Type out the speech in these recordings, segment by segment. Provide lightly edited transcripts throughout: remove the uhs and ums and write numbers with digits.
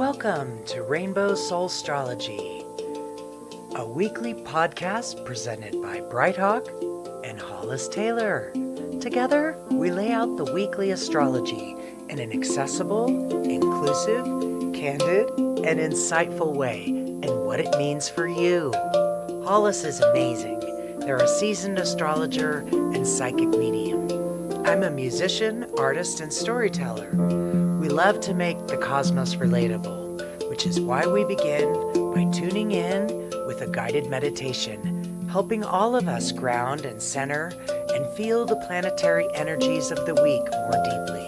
Welcome to Rainbow Soul Astrology, a weekly podcast presented by Brighthawk and Hollis Taylor. Together, we lay out the weekly astrology in an accessible, inclusive, candid, and insightful way, and what it means for you. Hollis is amazing. They're a seasoned astrologer and psychic medium. I'm a musician, artist, and storyteller. We love to make the cosmos relatable, which is why we begin by tuning in with a guided meditation, helping all of us ground and center and feel the planetary energies of the week more deeply.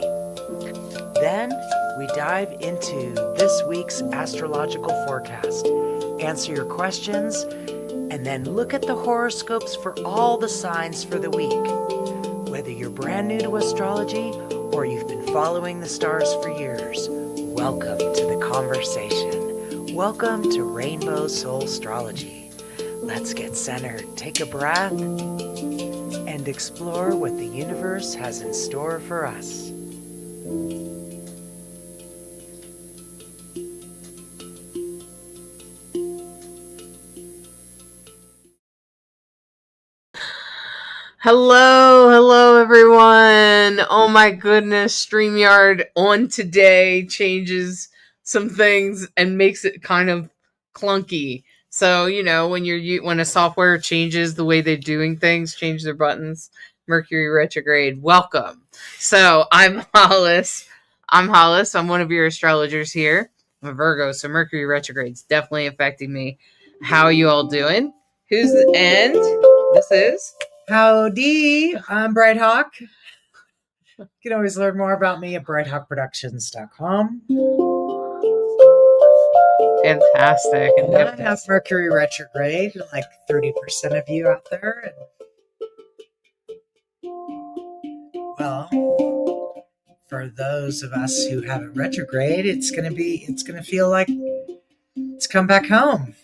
Then we dive into this week's astrological forecast, answer your questions, and then look at the horoscopes for all the signs for the week. Whether you're brand new to astrology or you've been following the stars for years, welcome to the conversation. Welcome to Rainbow Soul Astrology. Let's get centered, take a breath, and explore what the universe has in store for us. Hello everyone. Oh my goodness, StreamYard on today changes some things and makes it kind of clunky. So, when a software changes the way they're doing things, change their buttons, Mercury retrograde, welcome. So, I'm Hollis. I'm one of your astrologers here. I'm a Virgo, so Mercury retrograde's definitely affecting me. How are you all doing? This is Howdy, I'm Brighthawk. You can always learn more about me at brighthawkproductions.com. Fantastic. And I have Mercury retrograde, like 30% of you out there. Well, for those of us who have it retrograde, it's gonna feel like it's come back home.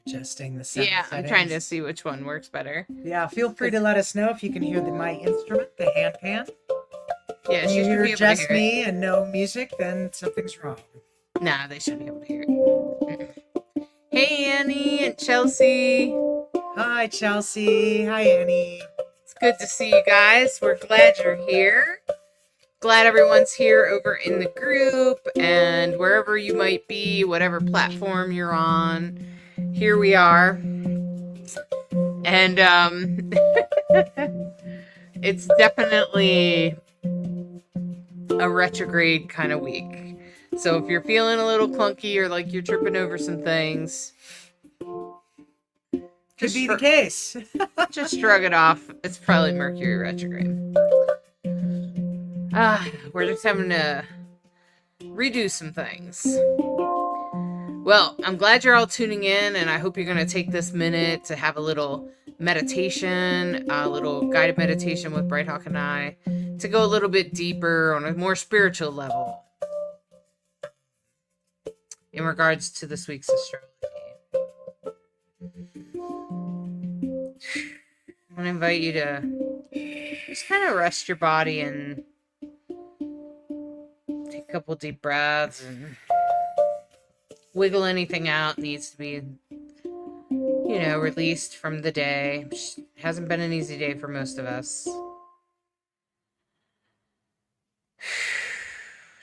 Adjusting the sound I'm settings. trying to see which one works better. Yeah, feel free to let us know if you can hear my instrument, the handpan. Yeah, if you hear just me and no music, then something's wrong. Nah, they should be able to hear it. Hey, Annie and Chelsea. Hi, Chelsea. Hi, Annie. It's good to see you guys. We're glad you're here. Glad everyone's here over in the group and wherever you might be, whatever platform you're on. Here we are. And it's definitely a retrograde kind of week. So if you're feeling a little clunky or like you're tripping over some things, could be the case. Just shrug it off. It's probably Mercury retrograde. We're just having to redo some things. Well, I'm glad you're all tuning in, and I hope you're going to take this minute to have a little meditation, a little guided meditation with Brighthawk and I, to go a little bit deeper on a more spiritual level in regards to this week's astrology. I want to invite you to just kind of rest your body and take a couple deep breaths and wiggle anything out needs to be, released from the day. Hasn't been an easy day for most of us.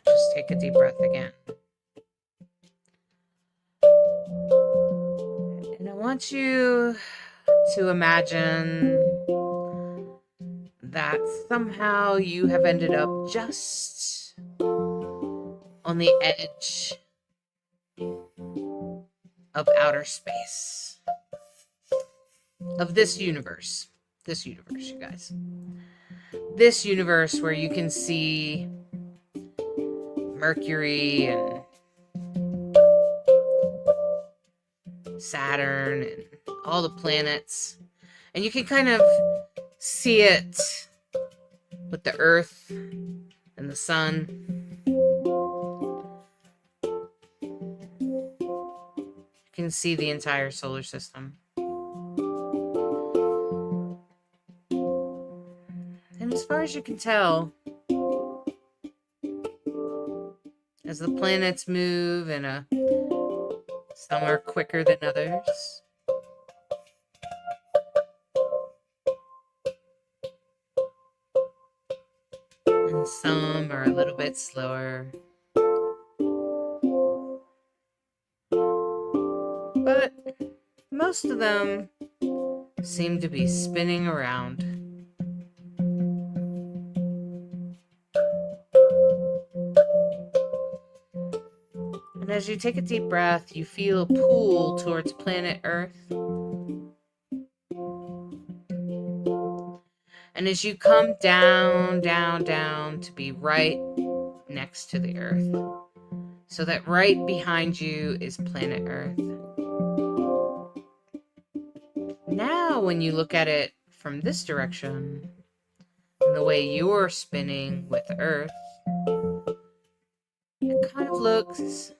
Just take a deep breath again. And I want you to imagine that somehow you have ended up just on the edge of outer space, of this universe, you guys. This universe where you can see Mercury and Saturn and all the planets, and you can kind of see it with the Earth and the Sun. can see the entire solar system. And as far as you can tell, as the planets move, and some are quicker than others, and some are a little bit slower. But most of them seem to be spinning around. And as you take a deep breath, you feel a pull towards planet Earth. And as you come down, down, down to be right next to the Earth, so that right behind you is planet Earth. Now, when you look at it from this direction, and the way you're spinning with Earth, it kind of looks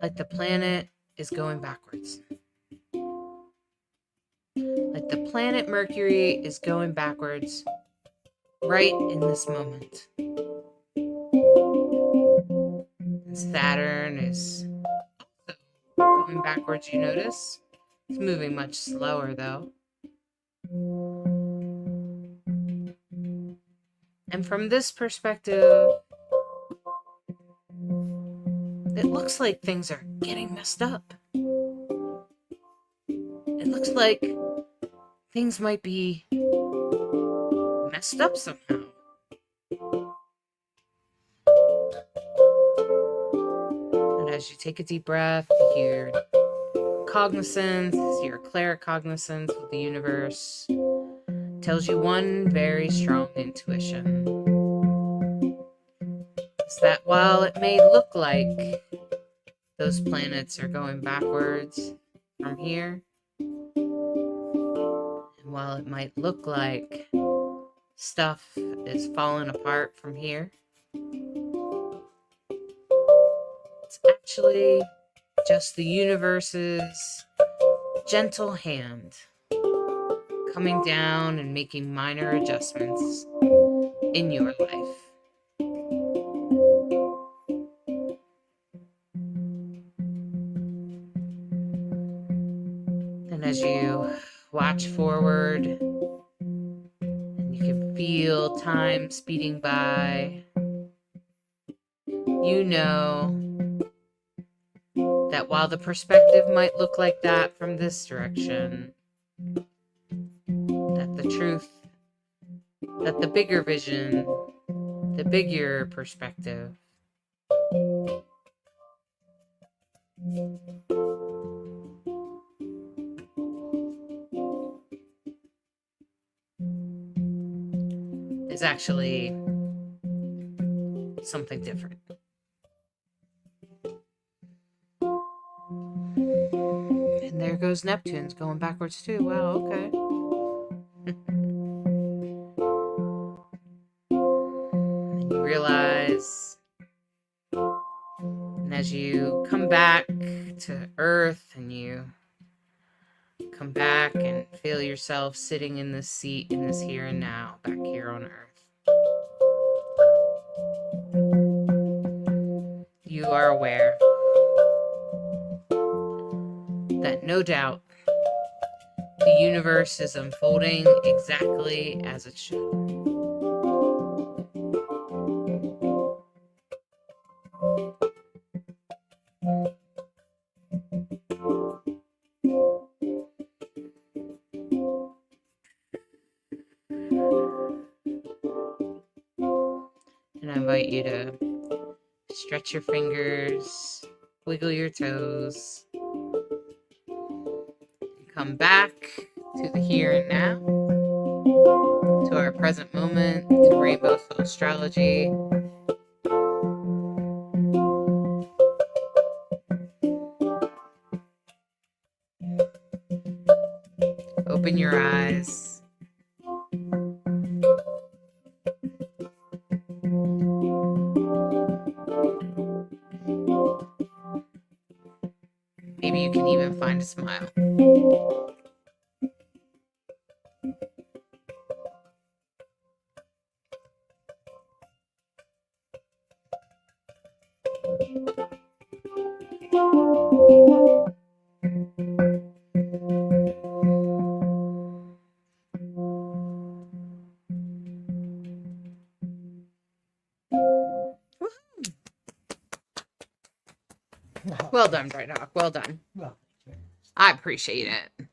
like the planet is going backwards. Like the planet Mercury is going backwards right in this moment. And Saturn is also going backwards, you notice. It's moving much slower, though. And from this perspective, it looks like things are getting messed up. It looks like things might be messed up somehow. And as you take a deep breath, your cognizance, your claircognizance with the universe tells you one very strong intuition. It's that while it may look like those planets are going backwards from here, and while it might look like stuff is falling apart from here, it's actually just the universe's gentle hand coming down and making minor adjustments in your life. And as you watch forward, and you can feel time speeding by, you know that while the perspective might look like that from this direction, that the truth, that the bigger vision, the bigger perspective is actually something different. And there goes Neptune's going backwards too. Wow, okay. And you realize, and as you come back to Earth and you come back and feel yourself sitting in this seat, in this here and now, back here on Earth, you are aware that no doubt the universe is unfolding exactly as it should. And I invite you to stretch your fingers, wiggle your toes, come back to the here and now, to our present moment, to Rainbow Soul Astrology. Open your eyes. Maybe you can even find a smile. Well done, Bright Hawk. Well done. Well, I appreciate it.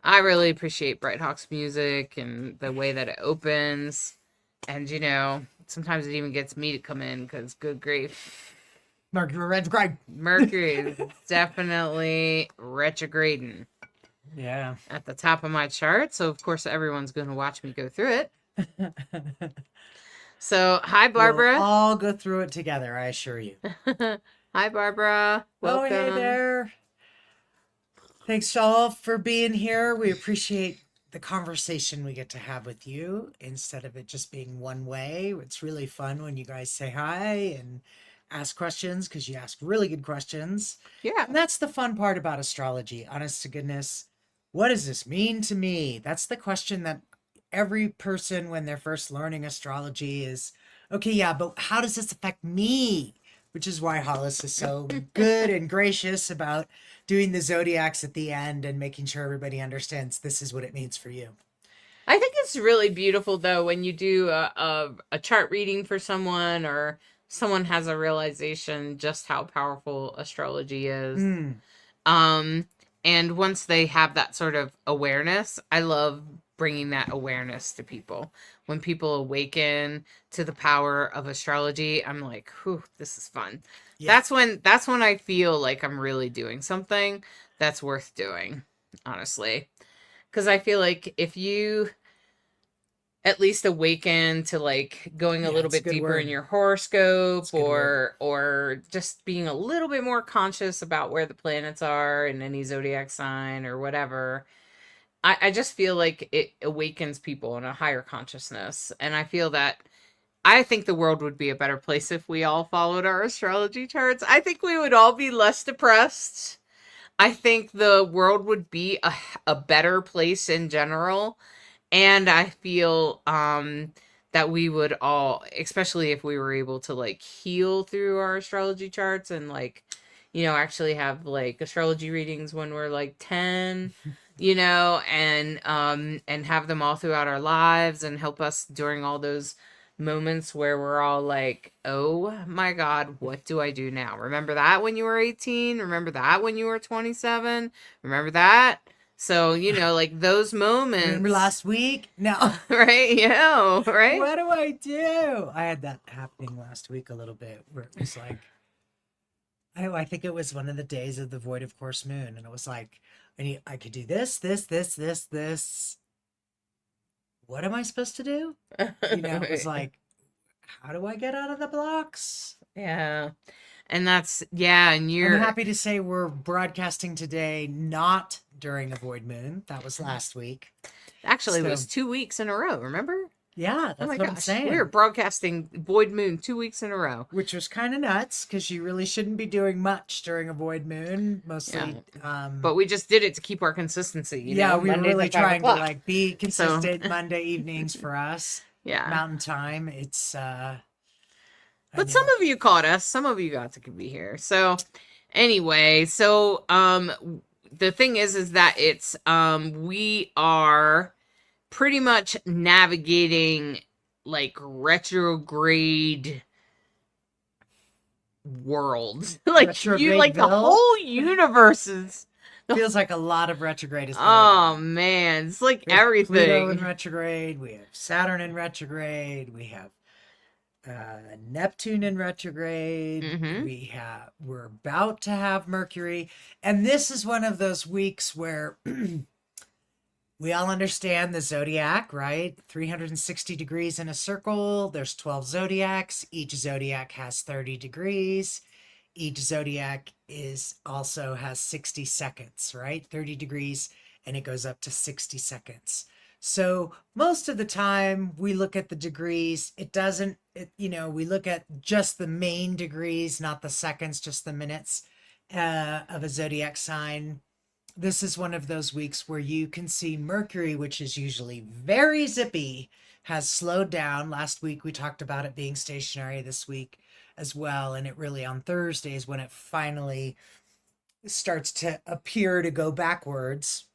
I really appreciate Bright Hawk's music and the way that it opens. And, you know, sometimes it even gets me to come in because, good grief, Mercury retrograde. Mercury is definitely retrograding Yeah. at the top of my chart. So, of course, everyone's going to watch me go through it. So, hi, Barbara. We'll all go through it together, I assure you. Hi, Barbara. Welcome. Oh, hey there. Thanks all for being here. We appreciate the conversation we get to have with you instead of it just being one way. It's really fun when you guys say hi and ask questions because you ask really good questions. Yeah. And that's the fun part about astrology. Honest to goodness, what does this mean to me? That's the question that every person, when they're first learning astrology, is okay, yeah, but how does this affect me? Which is why Hollis is so good and gracious about doing the zodiacs at the end and making sure everybody understands this is what it means for you. I think it's really beautiful, though, when you do a chart reading for someone or someone has a realization just how powerful astrology is. And once they have that sort of awareness, I love bringing that awareness to people. When people awaken to the power of astrology, I'm like, whew, this is fun. Yeah. That's when I feel like I'm really doing something that's worth doing, honestly. Because I feel like if you at least awaken to like going a little bit deeper in your horoscope or just being a little bit more conscious about where the planets are in any zodiac sign or whatever, I just feel like it awakens people in a higher consciousness. And I think the world would be a better place if we all followed our astrology charts. I think we would all be less depressed. I think the world would be a better place in general. And I feel that we would all, especially if we were able to like heal through our astrology charts and like, you know, actually have like astrology readings when we're like 10, you know, and have them all throughout our lives and help us during all those moments where we're all like, oh my God, what do I do now? Remember that when you were 18? Remember that when you were 27? Remember that? So, you know, like those moments. Remember last week? No. Right? Yeah. Right? What do I do? I had that happening last week a little bit where it was like, I think it was one of the days of the void of course moon. And it was like, I could do this. What am I supposed to do? You know, it was like, how do I get out of the blocks? Yeah. And that's, yeah. And I'm happy to say we're broadcasting today, not during a void moon. That was last week. Actually, it was 2 weeks in a row, remember? Yeah, that's what I'm saying. We were broadcasting void moon 2 weeks in a row. Which was kind of nuts because you really shouldn't be doing much during a void moon, mostly. Yeah. But we just did it to keep our consistency. You know, we were really trying to like be consistent Monday evenings for us. Yeah. Mountain time. It's but some of you caught us. Some of you got to be here. So anyway, so the thing is that it's we are pretty much navigating like retrograde world. Like you like the whole universe is feels like a lot of retrograde is going on. Oh man, it's like everything. Pluto in retrograde, we have Saturn in retrograde, we have Neptune in retrograde. Mm-hmm. We're about to have Mercury, and this is one of those weeks where we all understand the zodiac, right? 360 degrees in a circle. There's 12 zodiacs. Each zodiac has 30 degrees. Each zodiac also has 60 seconds, right? 30 degrees, and it goes up to 60 seconds. So most of the time we look at the degrees, we look at just the main degrees, not the seconds, just the minutes. of a zodiac sign, this is one of those weeks where you can see Mercury, which is usually very zippy, has slowed down. Last week we talked about it being stationary, this week as well. And it really on Thursday is when it finally starts to appear to go backwards.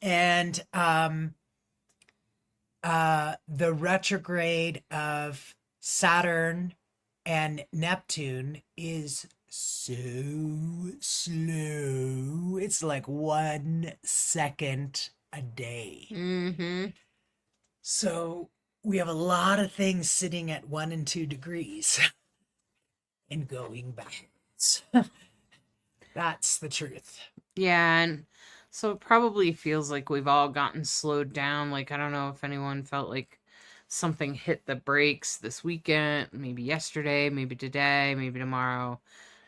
And the retrograde of Saturn and Neptune is so slow. It's like 1 second a day. Mm-hmm. So we have a lot of things sitting at 1 and 2 degrees and going backwards. That's the truth. Yeah, and so it probably feels like we've all gotten slowed down. Like, I don't know if anyone felt like something hit the brakes this weekend, maybe yesterday, maybe today, maybe tomorrow.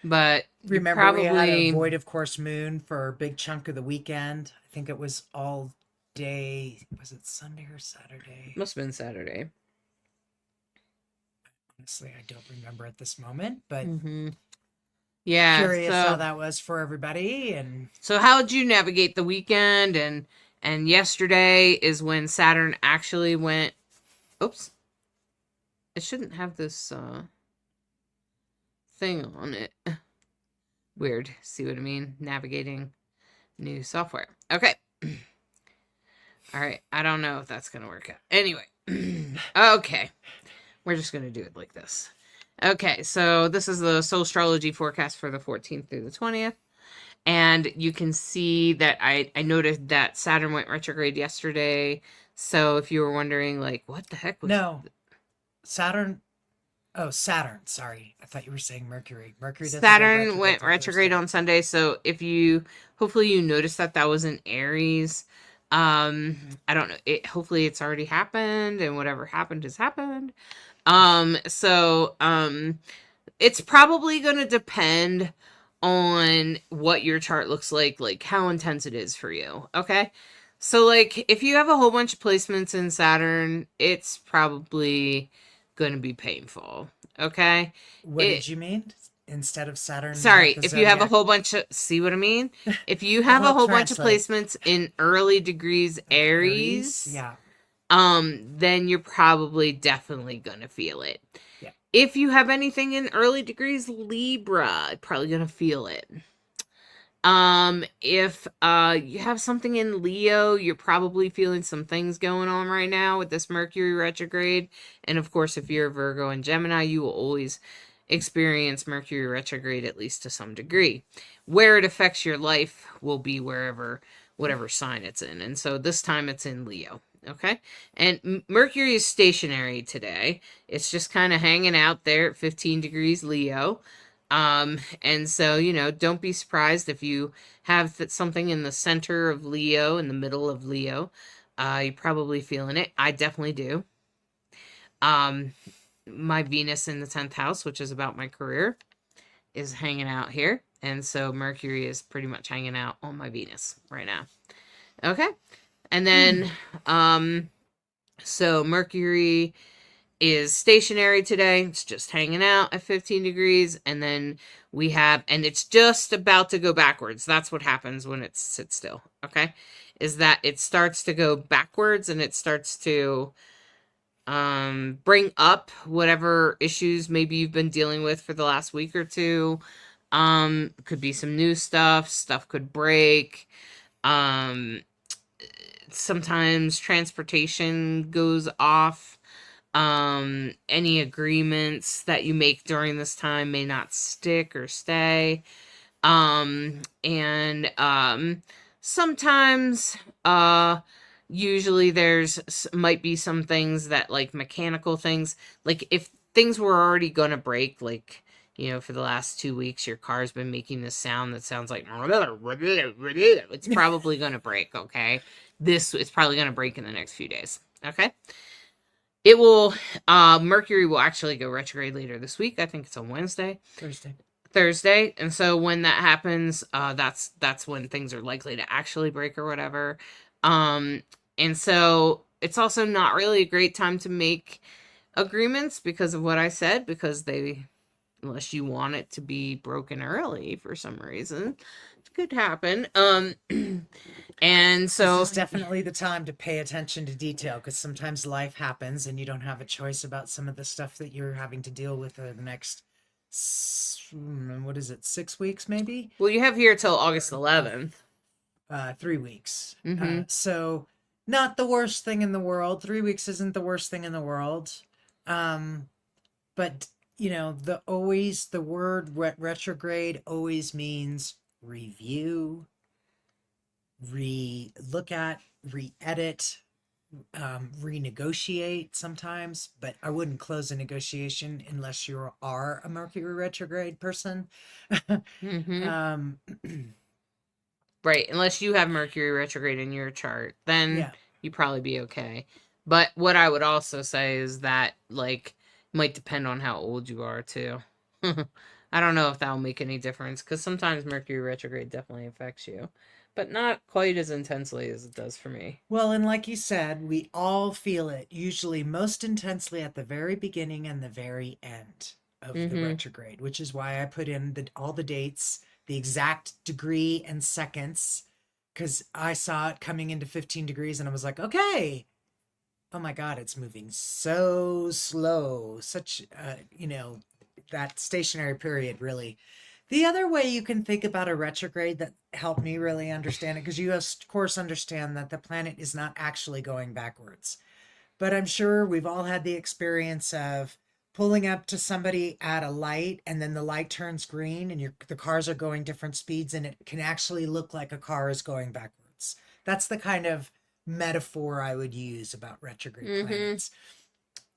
But remember, we had a void of course moon for a big chunk of the weekend. I think it was all day. Was it Sunday or Saturday? Must have been Saturday. Honestly, I don't remember at this moment, but yeah, curious how that was for everybody. And so how did you navigate the weekend? And yesterday is when Saturn actually went. Oops, it shouldn't have this thing on it. Weird. See what I mean? Navigating new software. Okay. All right. I don't know if that's gonna work out. Anyway. Okay. We're just gonna do it like this. Okay, so this is the Soul Astrology forecast for the 14th through the 20th. And you can see that I noticed that Saturn went retrograde yesterday. So if you were wondering, like, what the heck was... No. Saturn... Oh, Saturn. Sorry. I thought you were saying Mercury. Mercury doesn't Saturn went retrograde on Sunday. So if you... Hopefully you noticed that was in Aries. I don't know. Hopefully it's already happened. And whatever happened has happened. It's probably going to depend on what your chart looks like how intense it is for you. Okay. So like if you have a whole bunch of placements in Saturn, it's probably going to be painful. Okay. What did you mean? Instead of Saturn? Sorry. If you have a whole bunch of, see what I mean? If you have a whole bunch of placements in early degrees Aries, yeah. Then you're probably definitely gonna feel it. Yeah. If you have anything in early degrees Libra, you're probably gonna feel it. If you have something in Leo, you're probably feeling some things going on right now with this Mercury retrograde. And of course, if you're Virgo and Gemini, you will always experience Mercury retrograde at least to some degree. Where it affects your life will be whatever sign it's in. And so this time it's in Leo. Okay. And Mercury is stationary today. It's just kind of hanging out there at 15 degrees Leo. And so, don't be surprised if you have something in the center of Leo, in the middle of Leo. You're probably feeling it. I definitely do. My Venus in the 10th house, which is about my career, is hanging out here. And so Mercury is pretty much hanging out on my Venus right now. Okay. And then, so Mercury is stationary today. It's just hanging out at 15 degrees. And then we have, and it's just about to go backwards. That's what happens when it sits still. Okay. Is that it starts to go backwards and it starts to, bring up whatever issues maybe you've been dealing with for the last week or two. Could be some new stuff could break. Sometimes transportation goes off. Any agreements that you make during this time may not stick or stay. Sometimes, usually might be some things that like mechanical things, like if things were already gonna break, like, for the last 2 weeks, your car's been making this sound that sounds like, it's probably going to break. Okay. It's probably going to break in the next few days. Okay. It will, Mercury will actually go retrograde later this week. I think it's on Thursday. And so when that happens, that's when things are likely to actually break or whatever. And so it's also not really a great time to make agreements because of what I said, because they unless you want it to be broken early for some reason. It could happen. And so this is definitely the time to pay attention to detail, because sometimes life happens and you don't have a choice about some of the stuff that you're having to deal with the next, what is it, 6 weeks maybe? well, you have here till August 11th. 3 weeks. Mm-hmm. So not the worst thing in the world. 3 weeks isn't the worst thing in the world. But you know, the word retrograde always means review, re-look at, re-edit, renegotiate sometimes, but I wouldn't close a negotiation unless you are a Mercury retrograde person. Mm-hmm. Right, unless you have Mercury retrograde in your chart, then you'd probably be okay. But what I would also say is that, like, might depend on how old you are, too. I don't know if that'll make any difference, because sometimes Mercury retrograde definitely affects you, but not quite as intensely as it does for me. Well, and like you said, we all feel it, usually most intensely at the very beginning and the very end of the retrograde, which is why I put in all the dates, the exact degree and seconds, because I saw it coming into 15 degrees and I was like, okay, oh my God, it's moving so slow. Such, you know, that stationary period really. The other way you can think about a retrograde that helped me really understand it, because you of course understand that the planet is not actually going backwards. But I'm sure we've all had the experience of pulling up to somebody at a light and then the light turns green and the cars are going different speeds and it can actually look like a car is going backwards. That's the kind of metaphor I would use about retrograde planets.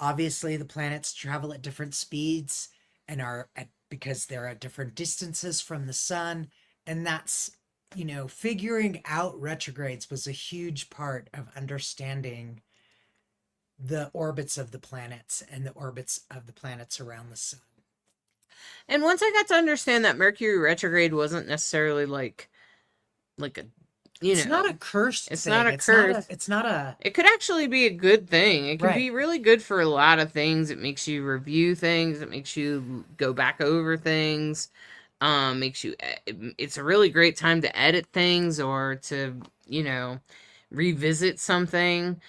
Obviously, the planets travel at different speeds and because they're at different distances from the sun. And that's, you know, figuring out retrogrades was a huge part of understanding the orbits of the planets and the orbits of the planets around the sun. And once I got to understand that Mercury retrograde wasn't necessarily like a, you know, it's not a cursed it's thing. not a curse. It's not a It could actually be a good thing. It can be really good for a lot of things. It makes you review things. It makes you go back over things. It's a really great time to edit things or to, you know, revisit something.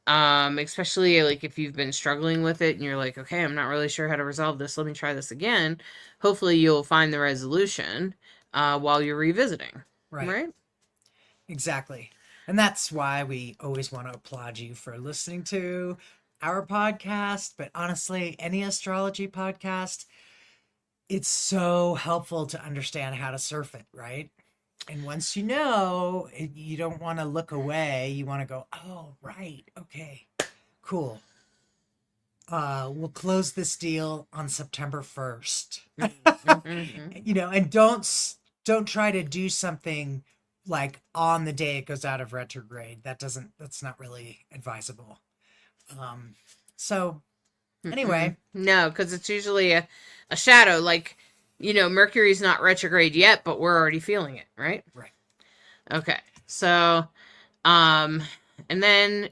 Especially like if you've been struggling with it and you're like, okay, I'm not really sure how to resolve this. Let me try this again. Hopefully you'll find the resolution while you're revisiting. Right? Exactly. And that's why we always want to applaud you for listening to our podcast. But honestly, any astrology podcast, it's so helpful to understand how to surf it, right? And once you know, you don't want to look away. You want to go, oh, right. Okay, cool. We'll close this deal on September 1st. You know, and don't try to do something like on the day it goes out of retrograde. That's not really advisable. So anyway. No, because it's usually a shadow. Like, you know, Mercury's not retrograde yet, but we're already feeling it, right? Right. Okay. So, and then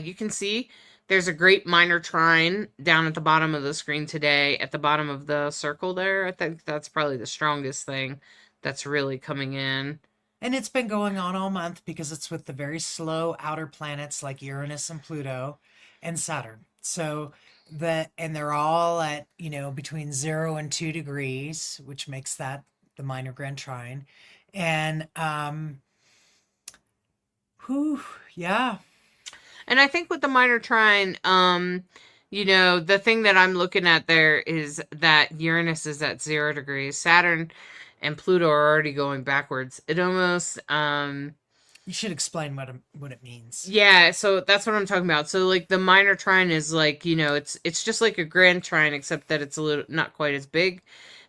you can see there's a great minor trine down at the bottom of the screen today, at the bottom of the circle there. I think that's probably the strongest thing that's really coming in. And it's been going on all month because it's with the very slow outer planets like Uranus and Pluto and Saturn. So and they're all at, you know, between 0 and 2 degrees, which makes that the minor grand trine. And yeah. And I think with the minor trine, you know, the thing that I'm looking at there is that Uranus is at 0 degrees. Saturn and Pluto are already going backwards. It almost you should explain what it means. Yeah, so that's what I'm talking about. So like the minor trine is like, you know, it's just like a grand trine, except that it's a little not quite as big,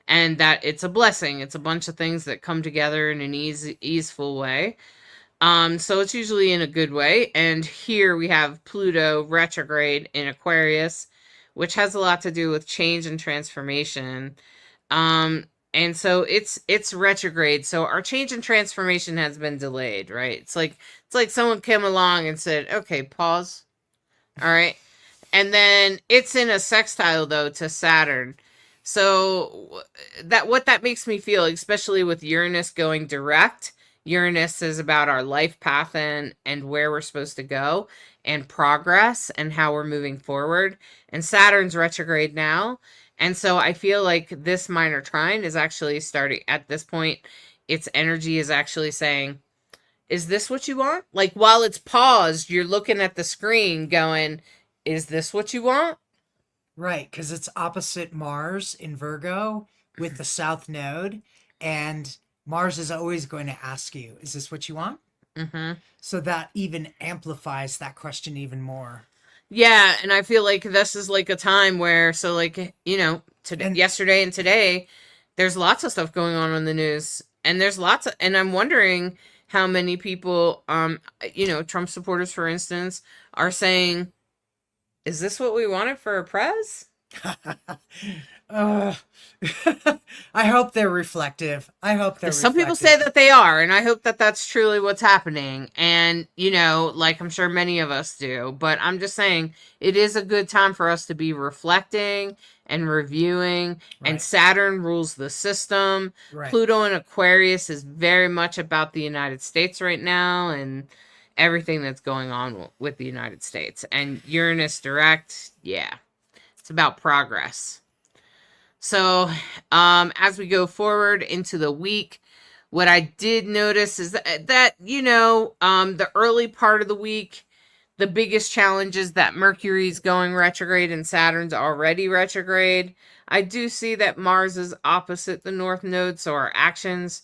and that it's a blessing. It's a bunch of things that come together in an easeful way. So it's usually in a good way. And here we have Pluto retrograde in Aquarius, which has a lot to do with change and transformation. And so it's retrograde. So our change and transformation has been delayed, right? It's like someone came along and said, okay, pause. All right. And then it's in a sextile though to Saturn. So that what that makes me feel, especially with Uranus going direct. Uranus is about our life path and where we're supposed to go and progress and how we're moving forward. And Saturn's retrograde now. And so I feel like this minor trine is actually starting at this point. Its energy is actually saying, is this what you want? Like while it's paused, you're looking at the screen going, is this what you want? Right, because it's opposite Mars in Virgo with the South Node, and Mars is always going to ask you, is this what you want? Mm-hmm. So that even amplifies that question even more. Yeah, and I feel like this is like a time where, so like, today, And yesterday and today, there's lots of stuff going on the news, and there's lots of, and I'm wondering how many people, Trump supporters, for instance, are saying, is this what we wanted for a prez? uh, I hope they're reflective. I hope they're Some people reflective. say that they are, and I hope that that's truly what's happening. And, like I'm sure many of us do, but I'm just saying it is a good time for us to be reflecting and reviewing. And Right. Saturn rules the system. Right. Pluto in Aquarius is very much about the United States right now and everything that's going on with the United States. And Uranus direct, yeah, it's about progress. So, as we go forward into the week, what I did notice is that the early part of the week, the biggest challenge is that Mercury's going retrograde and Saturn's already retrograde. I do see that Mars is opposite the North Node, so our actions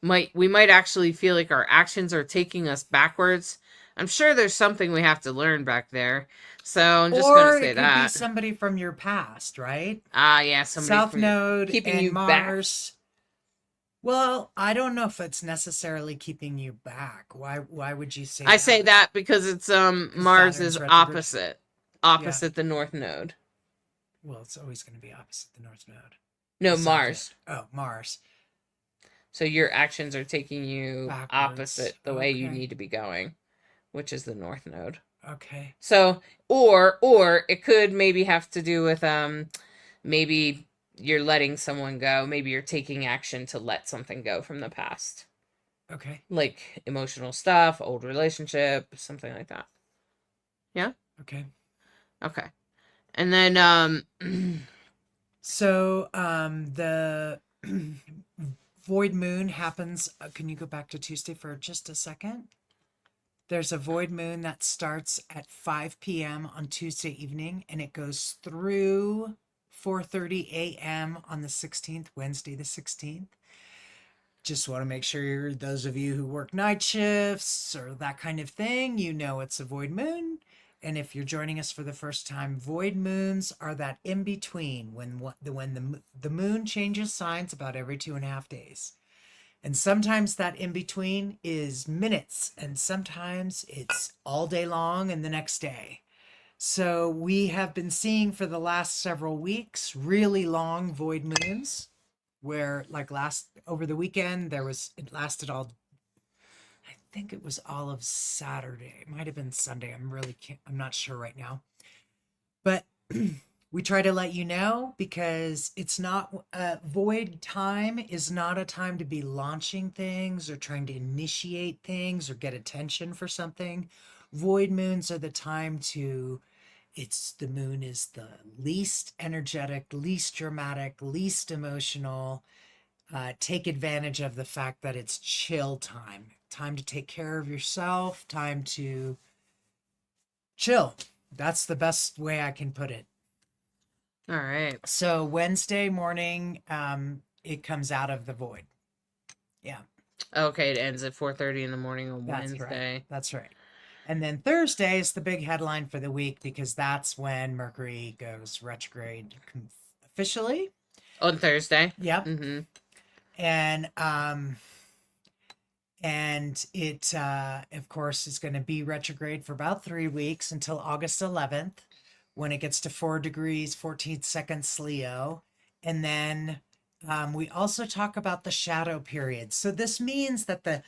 we might actually feel like our actions are taking us backwards. I'm sure there's something we have to learn back there. So I'm just going to Or say it could be that. somebody from your past, right? Yeah, somebody South from Node keeping and you back. Mars. Well, I don't know if it's necessarily keeping you back. Why would you say I that? say that because it's Mars Saturn's is retrograde. opposite the North Node. Well, it's always going to be opposite the North Node. No, The South Mars. Node. Oh, Mars. So your actions are taking you Backwards. opposite the way you Okay. need to be going, which is the North Node. Okay. So or it could maybe have to do with maybe you're letting someone go, maybe you're taking action to let something go from the past. Okay. Like emotional stuff, old relationship, something like that. Yeah? Okay. Okay. And then So, the void moon happens. Can you go back to Tuesday for just a second? There's a void moon that starts at 5 p.m. on Tuesday evening, and it goes through 4:30 a.m. on the 16th, Wednesday the 16th. Just want to make sure those of you who work night shifts or that kind of thing, you know it's a void moon. And if you're joining us for the first time, void moons are that in between when the moon changes signs about every 2.5 days. And sometimes that in between is minutes, and sometimes it's all day long and the next day. So we have been seeing for the last several weeks really long void moons, where like over the weekend it lasted all. I think it was all of Saturday. It might have been Sunday. I'm not sure right now. But we try to let you know because it's not void time is not a time to be launching things or trying to initiate things or get attention for something. Void moons are the time the moon is the least energetic, least dramatic, least emotional. Take advantage of the fact that it's chill time to take care of yourself, time to chill. That's the best way I can put it. all right. So Wednesday morning, it comes out of the void. Yeah. Okay, it ends at 4:30 in the morning on That's Wednesday. right. That's right. And then Thursday is the big headline for the week because that's when Mercury goes retrograde officially. On Thursday. Yep. Mm-hmm. And it, of course, is going to be retrograde for about 3 weeks until August 11th, when it gets to 4 degrees, 14 seconds Leo. And then we also talk about the shadow period. So this means that the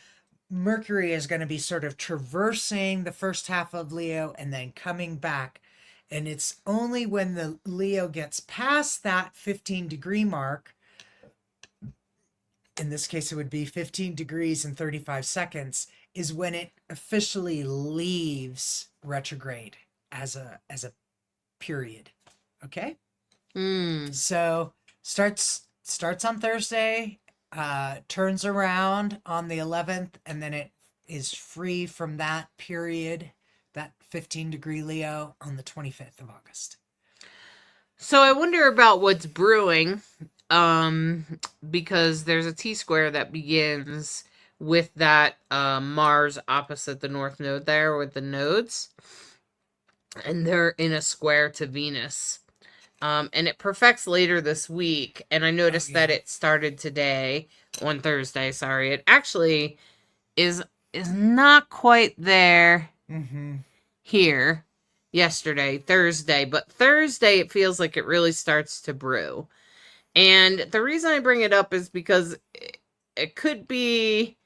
Mercury is going to be sort of traversing the first half of Leo and then coming back And it's only when the Leo gets past that 15-degree mark, in this case it would be 15 degrees and 35 seconds, is when it officially leaves retrograde as a period. Okay? So starts on Thursday, turns around on the 11th, and then it is free from that period, that 15-degree Leo, on the 25th of August. So I wonder about what's brewing, because there's a T-square that begins with that Mars opposite the North Node there with the nodes, and they're in a square to Venus. And it perfects later this week, and I noticed that it started today, on Thursday, sorry. It actually is not quite there here yesterday, Thursday, but Thursday it feels like it really starts to brew. And the reason I bring it up is because it could be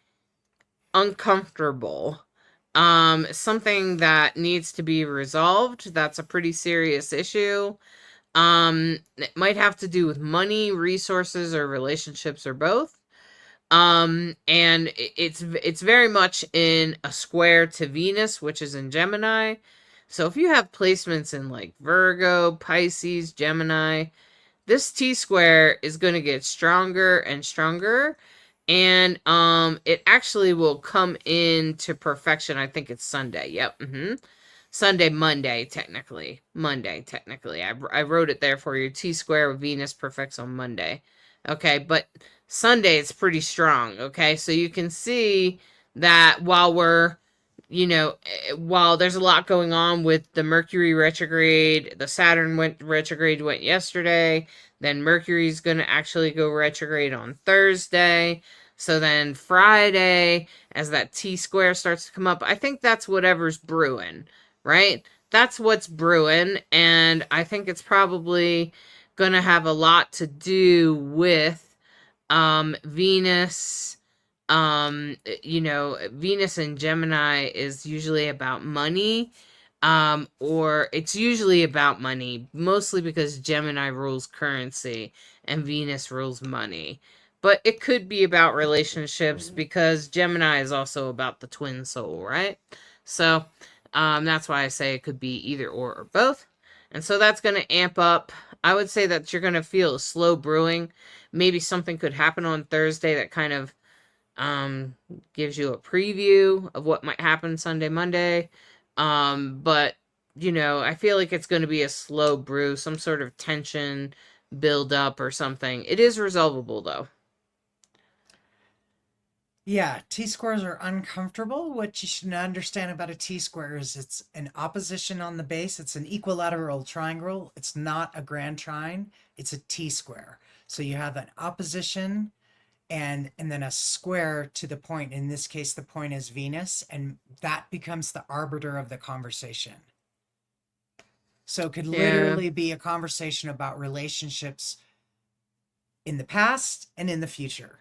uncomfortable. Something that needs to be resolved. That's a pretty serious issue. It might have to do with money, resources, or relationships, or both. And it's very much in a square to Venus, which is in Gemini. So if you have placements in like Virgo, Pisces, Gemini, this T-square is going to get stronger and stronger. And it actually will come into perfection. I think it's Sunday. Yep. Sunday, Monday, technically. I wrote it there for you. T-square with Venus perfects on Monday. Okay, but Sunday is pretty strong. Okay, so you can see that while while there's a lot going on with the Mercury retrograde, the Saturn went yesterday, then Mercury's going to actually go retrograde on Thursday. So then Friday, as that T-square starts to come up, I think that's whatever's brewing. Right? That's what's brewing, and I think it's probably going to have a lot to do with Venus. Venus in Gemini is usually about money, or it's usually about money, mostly because Gemini rules currency and Venus rules money. But it could be about relationships because Gemini is also about the twin soul, right? So that's why I say it could be either or both. And so that's going to amp up. I would say that you're going to feel a slow brewing. Maybe something could happen on Thursday that kind of gives you a preview of what might happen Sunday, Monday. But, I feel like it's going to be a slow brew, some sort of tension build up or something. It is resolvable, though. Yeah, T-squares are uncomfortable. What you should understand about a T-square is it's an opposition on the base. It's an equilateral triangle. It's not a grand trine. It's a T-square. So you have an opposition and then a square to the point. In this case, the point is Venus, and that becomes the arbiter of the conversation. So it could literally be a conversation about relationships in the past and in the future.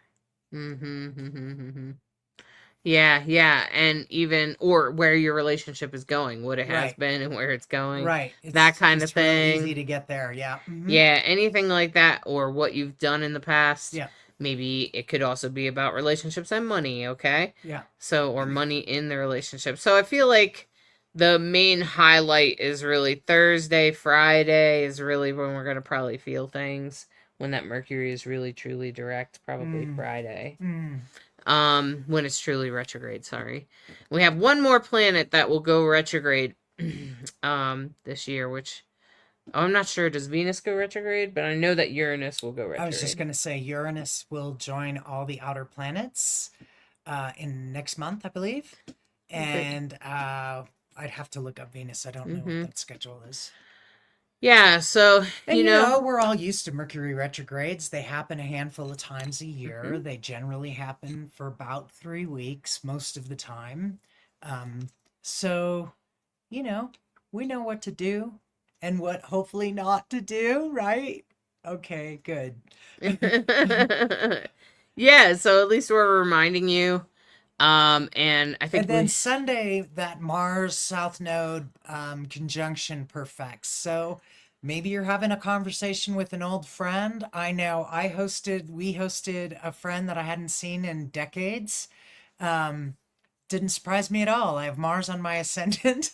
Yeah, and even or where your relationship is going, what it has been and where it's going, right? That kind of thing. Really easy to get there, yeah. Yeah, anything like that, or what you've done in the past. Yeah, maybe it could also be about relationships and money. Okay, yeah. So or money in the relationship. So I feel like the main highlight is really Thursday, Friday is really when we're gonna probably feel things. When that Mercury is really truly direct, probably Friday. When it's truly retrograde, sorry. We have one more planet that will go retrograde this year, which I'm not sure. Does Venus go retrograde? But I know that Uranus will go retrograde. I was just going to say Uranus will join all the outer planets in next month, I believe. And I'd have to look up Venus. I don't know what that schedule is. Yeah, so, and, you know, we're all used to Mercury retrogrades. They happen a handful of times a year. They generally happen for about 3 weeks most of the time. So, we know what to do and what hopefully not to do, right? Okay, good. Yeah, so at least we're reminding you And I And think then Sunday, that Mars South Node conjunction perfects. So maybe you're having a conversation with an old friend. I know we hosted a friend that I hadn't seen in decades. Um, didn't surprise me at all. I have Mars on my ascendant.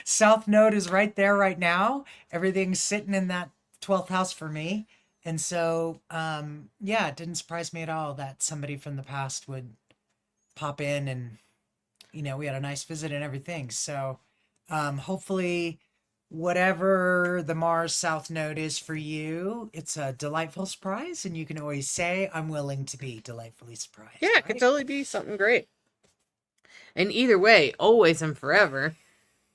South Node is right there right now. Everything's sitting in that 12th house for me. And so, yeah, it didn't surprise me at all that somebody from the past would pop in and we had a nice visit and everything. So, hopefully, whatever the Mars South Node is for you, it's a delightful surprise, and you can always say, "I'm willing to be delightfully surprised." yeah, it could Right? totally be something great. And either way, always and forever,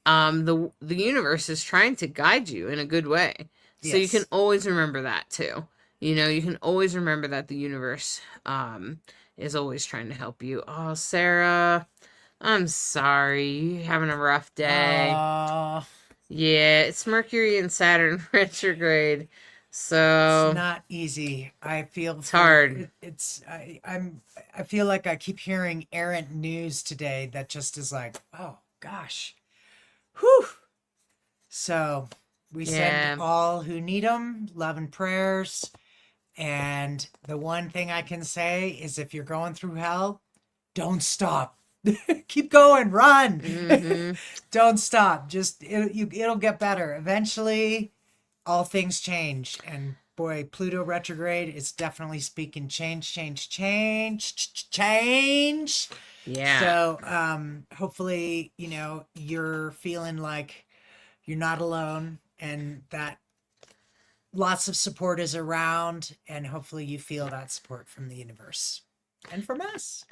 the universe is trying to guide you in a good way. So you can Yes. always remember that too. You can always remember that the universe is always trying to help you. Oh, Sarah, I'm sorry. You having a rough day. Uh, Yeah, it's Mercury and Saturn retrograde. it's So not easy. I feel it's for hard. it. I feel like I keep hearing errant news today that just is like, oh gosh, whew. So we send Yeah. all who need them love and prayers. And the one thing I can say is if you're going through hell, don't stop. Keep going, run. Mm-hmm. Don't stop. Just it'll get better. Eventually, all things change. And boy, Pluto retrograde is definitely speaking change, change, change, change. Yeah. So, hopefully, you're feeling like you're not alone and that lots of support is around, and hopefully you feel that support from the universe and from us.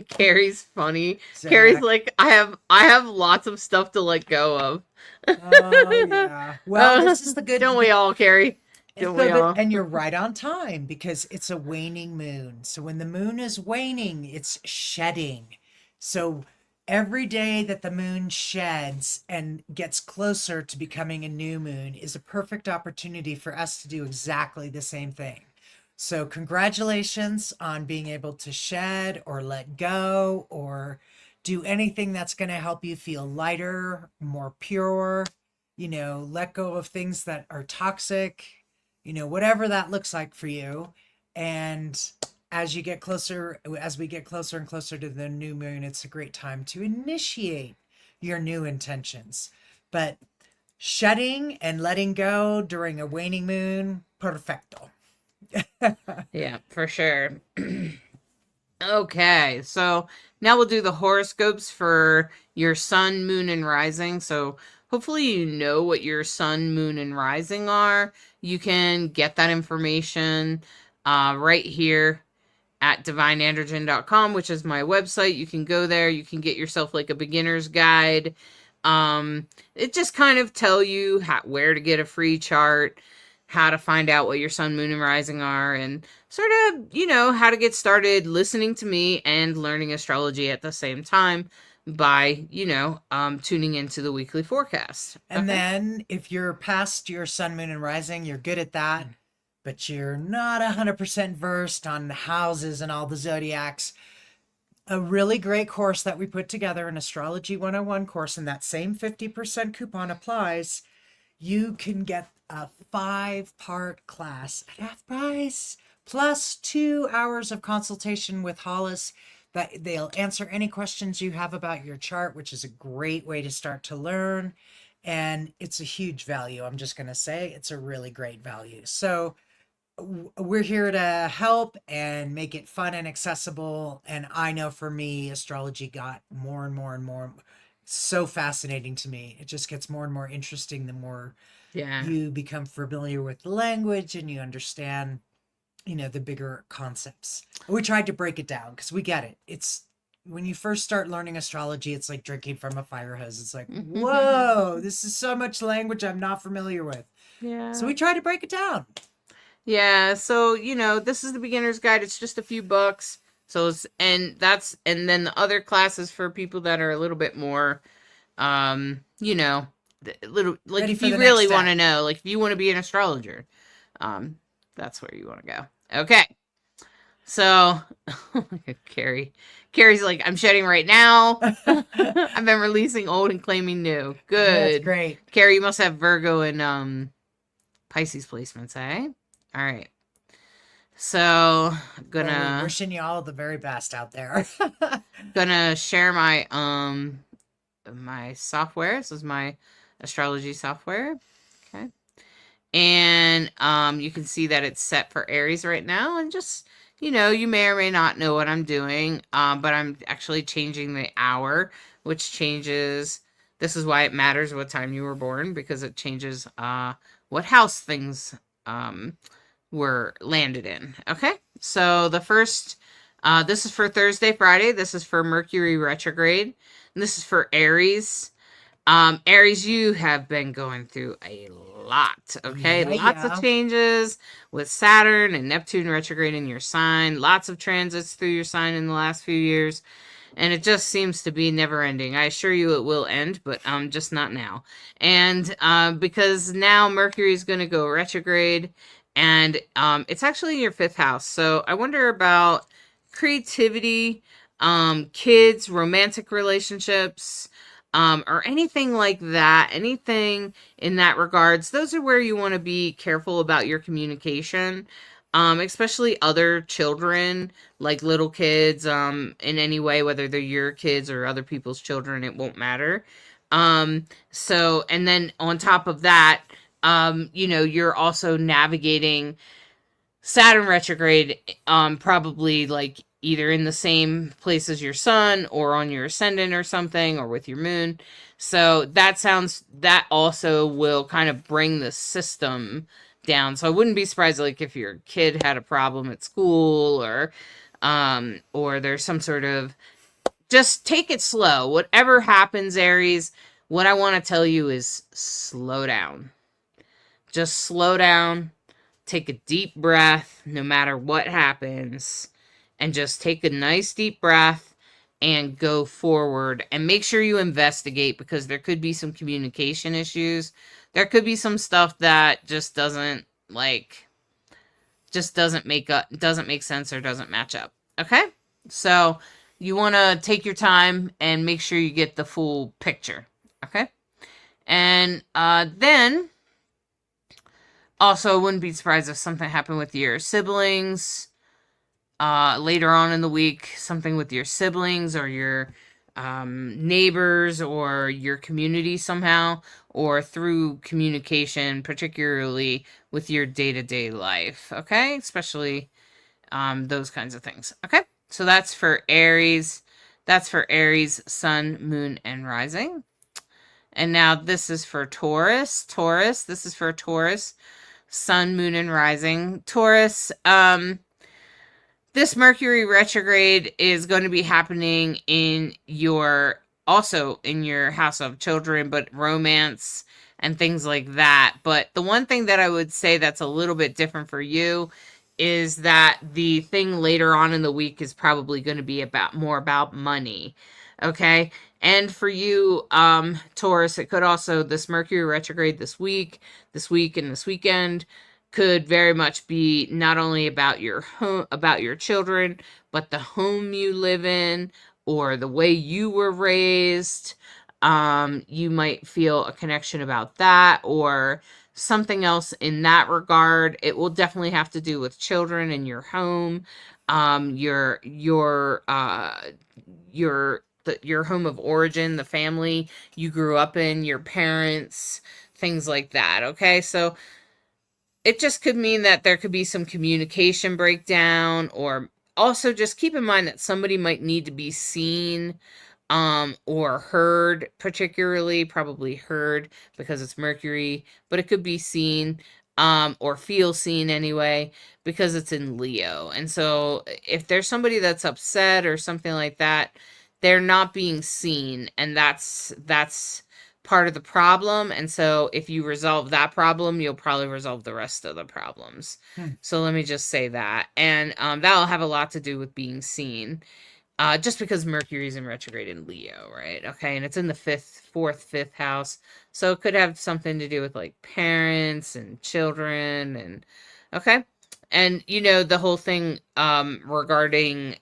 Carrie's funny. Carrie's Zodiac. like, I have lots of stuff to let go of. Oh yeah. Well, this is the Don't we all, Carrie? it's Don't we the all? and you're right on time because it's a waning moon. So when the moon is waning, it's shedding. So every day that the moon sheds and gets closer to becoming a new moon is a perfect opportunity for us to do exactly the same thing. So congratulations on being able to shed or let go or do anything that's going to help you feel lighter, more pure, let go of things that are toxic, whatever that looks like for you. And as we get closer and closer to the new moon, it's a great time to initiate your new intentions. But shedding and letting go during a waning moon, perfecto. Yeah, for sure. Okay, so now we'll do the horoscopes for your sun, moon, and rising. So hopefully you know what your sun, moon, and rising are. You can get that information right here at divineandrogen.com, which is my website. You can go there. You can get yourself like a beginner's guide. It just kind of tell you where to get a free chart, how to find out what your sun, moon, and rising are, and sort of, how to get started listening to me and learning astrology at the same time by, tuning into the weekly forecast. And then if you're past your sun, moon, and rising, you're good at that, but you're not 100% versed on the houses and all the zodiacs. A really great course that we put together, an Astrology 101 course, and that same 50% coupon applies. You can get a 5-part class at half price, plus 2 hours of consultation with Hollis that they'll answer any questions you have about your chart, which is a great way to start to learn. And it's a huge value. I'm just going to say it's a really great value. So we're here to help and make it fun and accessible. And I know for me, astrology got more and more and more so fascinating to me. It just gets more and more interesting the more Yeah. you become familiar with the language and you understand, the bigger concepts. We tried to break it down because we get it. It's when you first start learning astrology, it's like drinking from a fire hose. It's like, whoa, this is so much language I'm not familiar with. Yeah. So we try to break it down. Yeah, so this is the beginner's guide. It's just a few bucks. So and then the other classes for people that are a little bit more little like Ready if for you the really next want to step. know, like if you want to be an astrologer, that's where you want to go. Okay. So, Carrie's like, I'm shedding right now. I've been releasing old and claiming new. That's Good. great. Carrie, you must have Virgo and Pisces placements, eh? All right. So, Well, gonna wishing you all the very best out there. gonna share my my software. This is my astrology software. Okay. And you can see that it's set for Aries right now, and just, you know, you may or may not know what I'm doing, but I'm actually changing the hour, which changes. This is why it matters what time you were born, because it changes what house things were landed in. Okay, so the first, this is for Thursday, Friday. This is for Mercury retrograde, and this is for Aries. Aries, you have been going through a lot, okay? Yeah, Lots of changes with Saturn and Neptune retrograde in your sign, lots of transits through your sign in the last few years, and it just seems to be never ending. I assure you it will end, but just not now. And because now Mercury is going to go retrograde, and it's actually in your 5th house. So I wonder about creativity, kids, romantic relationships, or anything like that, anything in that regards. Those are where you want to be careful about your communication, especially other children, like little kids, in any way, whether they're your kids or other people's children, it won't matter. So, and then on top of that, you know, you're also navigating Saturn retrograde, probably like either in the same place as your sun or on your ascendant or something, or with your moon. So that also will kind of bring the system down. So I wouldn't be surprised, like, if your kid had a problem at school, or there's some sort of, just take it slow. Whatever happens, Aries, what I want to tell you is slow down. Just slow down. Take a deep breath no matter what happens, and just take a nice deep breath and go forward, and make sure you investigate, because there could be some communication issues. There could be some stuff that just doesn't make sense or doesn't match up. Okay? So you want to take your time and make sure you get the full picture. Okay? And then also, I wouldn't be surprised if something happened with your siblings later on in the week. Something with your siblings or your neighbors or your community somehow, or through communication, particularly with your day-to-day life. Okay? Especially those kinds of things. Okay? So that's for Aries. That's for Aries, Sun, Moon, and Rising. And now this is for Taurus. This is for Taurus, Sun, Moon, and Rising. Taurus, this Mercury retrograde is going to be happening also in your house of children, but romance and things like that. But the one thing that I would say that's a little bit different for you is that the thing later on in the week is probably going to be more about money. Okay? And for you, Taurus, it could also, this Mercury retrograde this week and this weekend, could very much be not only about your home, about your children, but the home you live in, or the way you were raised. You might feel a connection about that, or something else in that regard. It will definitely have to do with children in your home, your home of origin, the family you grew up in, your parents, things like that. Okay, so it just could mean that there could be some communication breakdown, or also just keep in mind that somebody might need to be seen, or heard, particularly probably heard because it's Mercury, but it could be seen, or feel seen anyway, because it's in Leo. And so if there's somebody that's upset or something like that, they're not being seen, and that's part of the problem. And so if you resolve that problem, you'll probably resolve the rest of the problems. So let me just say that. And that'll have a lot to do with being seen, just because Mercury's in retrograde in Leo, right? Okay, and it's in the fifth house, so it could have something to do with like parents and children, and okay. And the whole thing regarding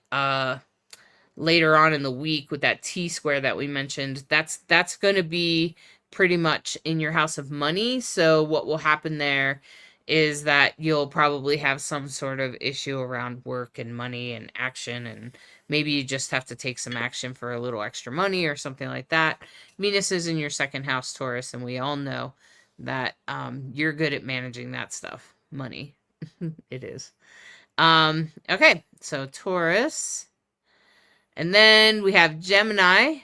later on in the week with that T square that we mentioned, that's going to be pretty much in your house of money. So what will happen there is that you'll probably have some sort of issue around work and money and action, and maybe you just have to take some action for a little extra money or something like that. Venus is in your second house, Taurus, and we all know that you're good at managing that stuff. Money. It is. Okay, so Taurus. And then we have Gemini.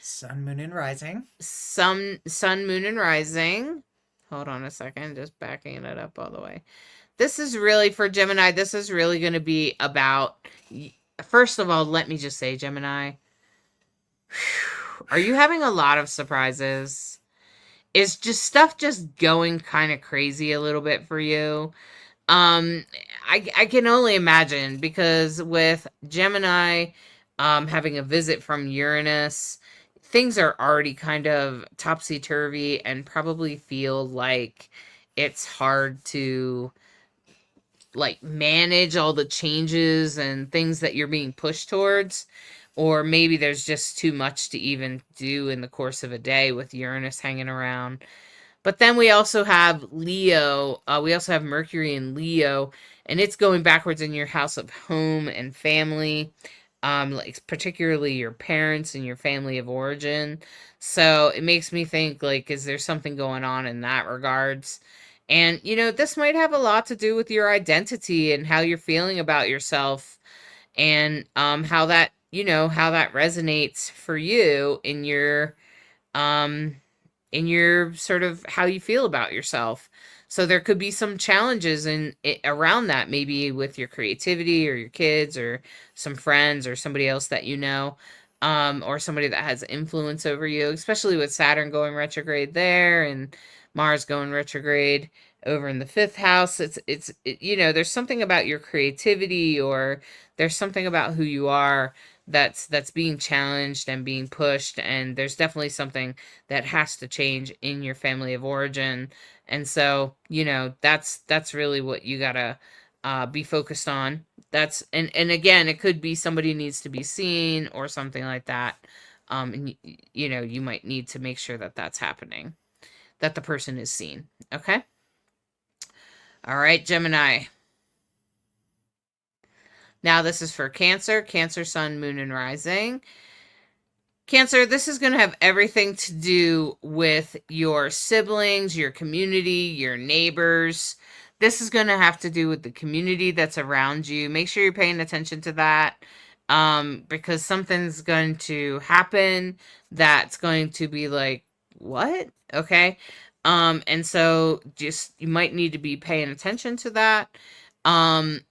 Sun, moon, and rising. Sun, moon, and rising. Hold on a second, just backing it up all the way. This is really, for Gemini, this is really going to be about, first of all, let me just say, Gemini, are you having a lot of surprises? Is just stuff just going kind of crazy a little bit for you? I can only imagine, because with Gemini having a visit from Uranus, things are already kind of topsy-turvy and probably feel like it's hard to like manage all the changes and things that you're being pushed towards, or maybe there's just too much to even do in the course of a day with Uranus hanging around. But then we also have Leo. We also have Mercury in Leo, and it's going backwards in your house of home and family, like particularly your parents and your family of origin. So it makes me think, like, is there something going on in that regards? And, this might have a lot to do with your identity and how you're feeling about yourself, and how that, how that resonates for you in your sort of how you feel about yourself. So there could be some challenges around that, maybe with your creativity or your kids or some friends or somebody else that or somebody that has influence over you, especially with Saturn going retrograde there and Mars going retrograde over in the fifth house. There's something about your creativity, or there's something about who you are that's being challenged and being pushed, and there's definitely something that has to change in your family of origin. And so, that's really what you gotta be focused on. And again, it could be somebody needs to be seen or something like that. And you might need to make sure that that's happening, that the person is seen. Okay. All right, Gemini. Now this is for Cancer. Cancer, Sun, Moon, and Rising. Cancer, this is going to have everything to do with your siblings, your community, your neighbors. This is going to have to do with the community that's around you. Make sure you're paying attention to that, because something's going to happen that's going to be like, what? Okay. And so you might need to be paying attention to that. And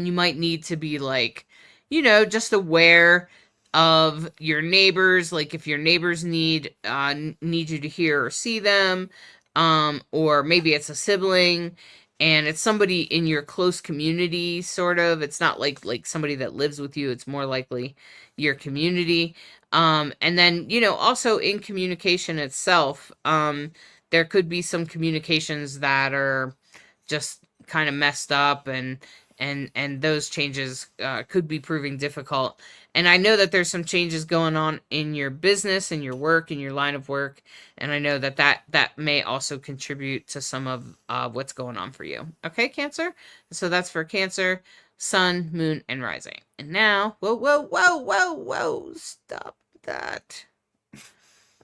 you might need to be like, just aware of your neighbors. Like if your neighbors need you to hear or see them, or maybe it's a sibling and it's somebody in your close community, sort of. It's not like somebody that lives with you. It's more likely your community. And then, also in communication itself, there could be some communications that are just kind of messed up, and those changes could be proving difficult. And I know that there's some changes going on in your business, in your work, in your line of work, and I know that may also contribute to some of what's going on for you. Okay, Cancer? So that's for Cancer, Sun, Moon, and Rising. And now, whoa, stop that.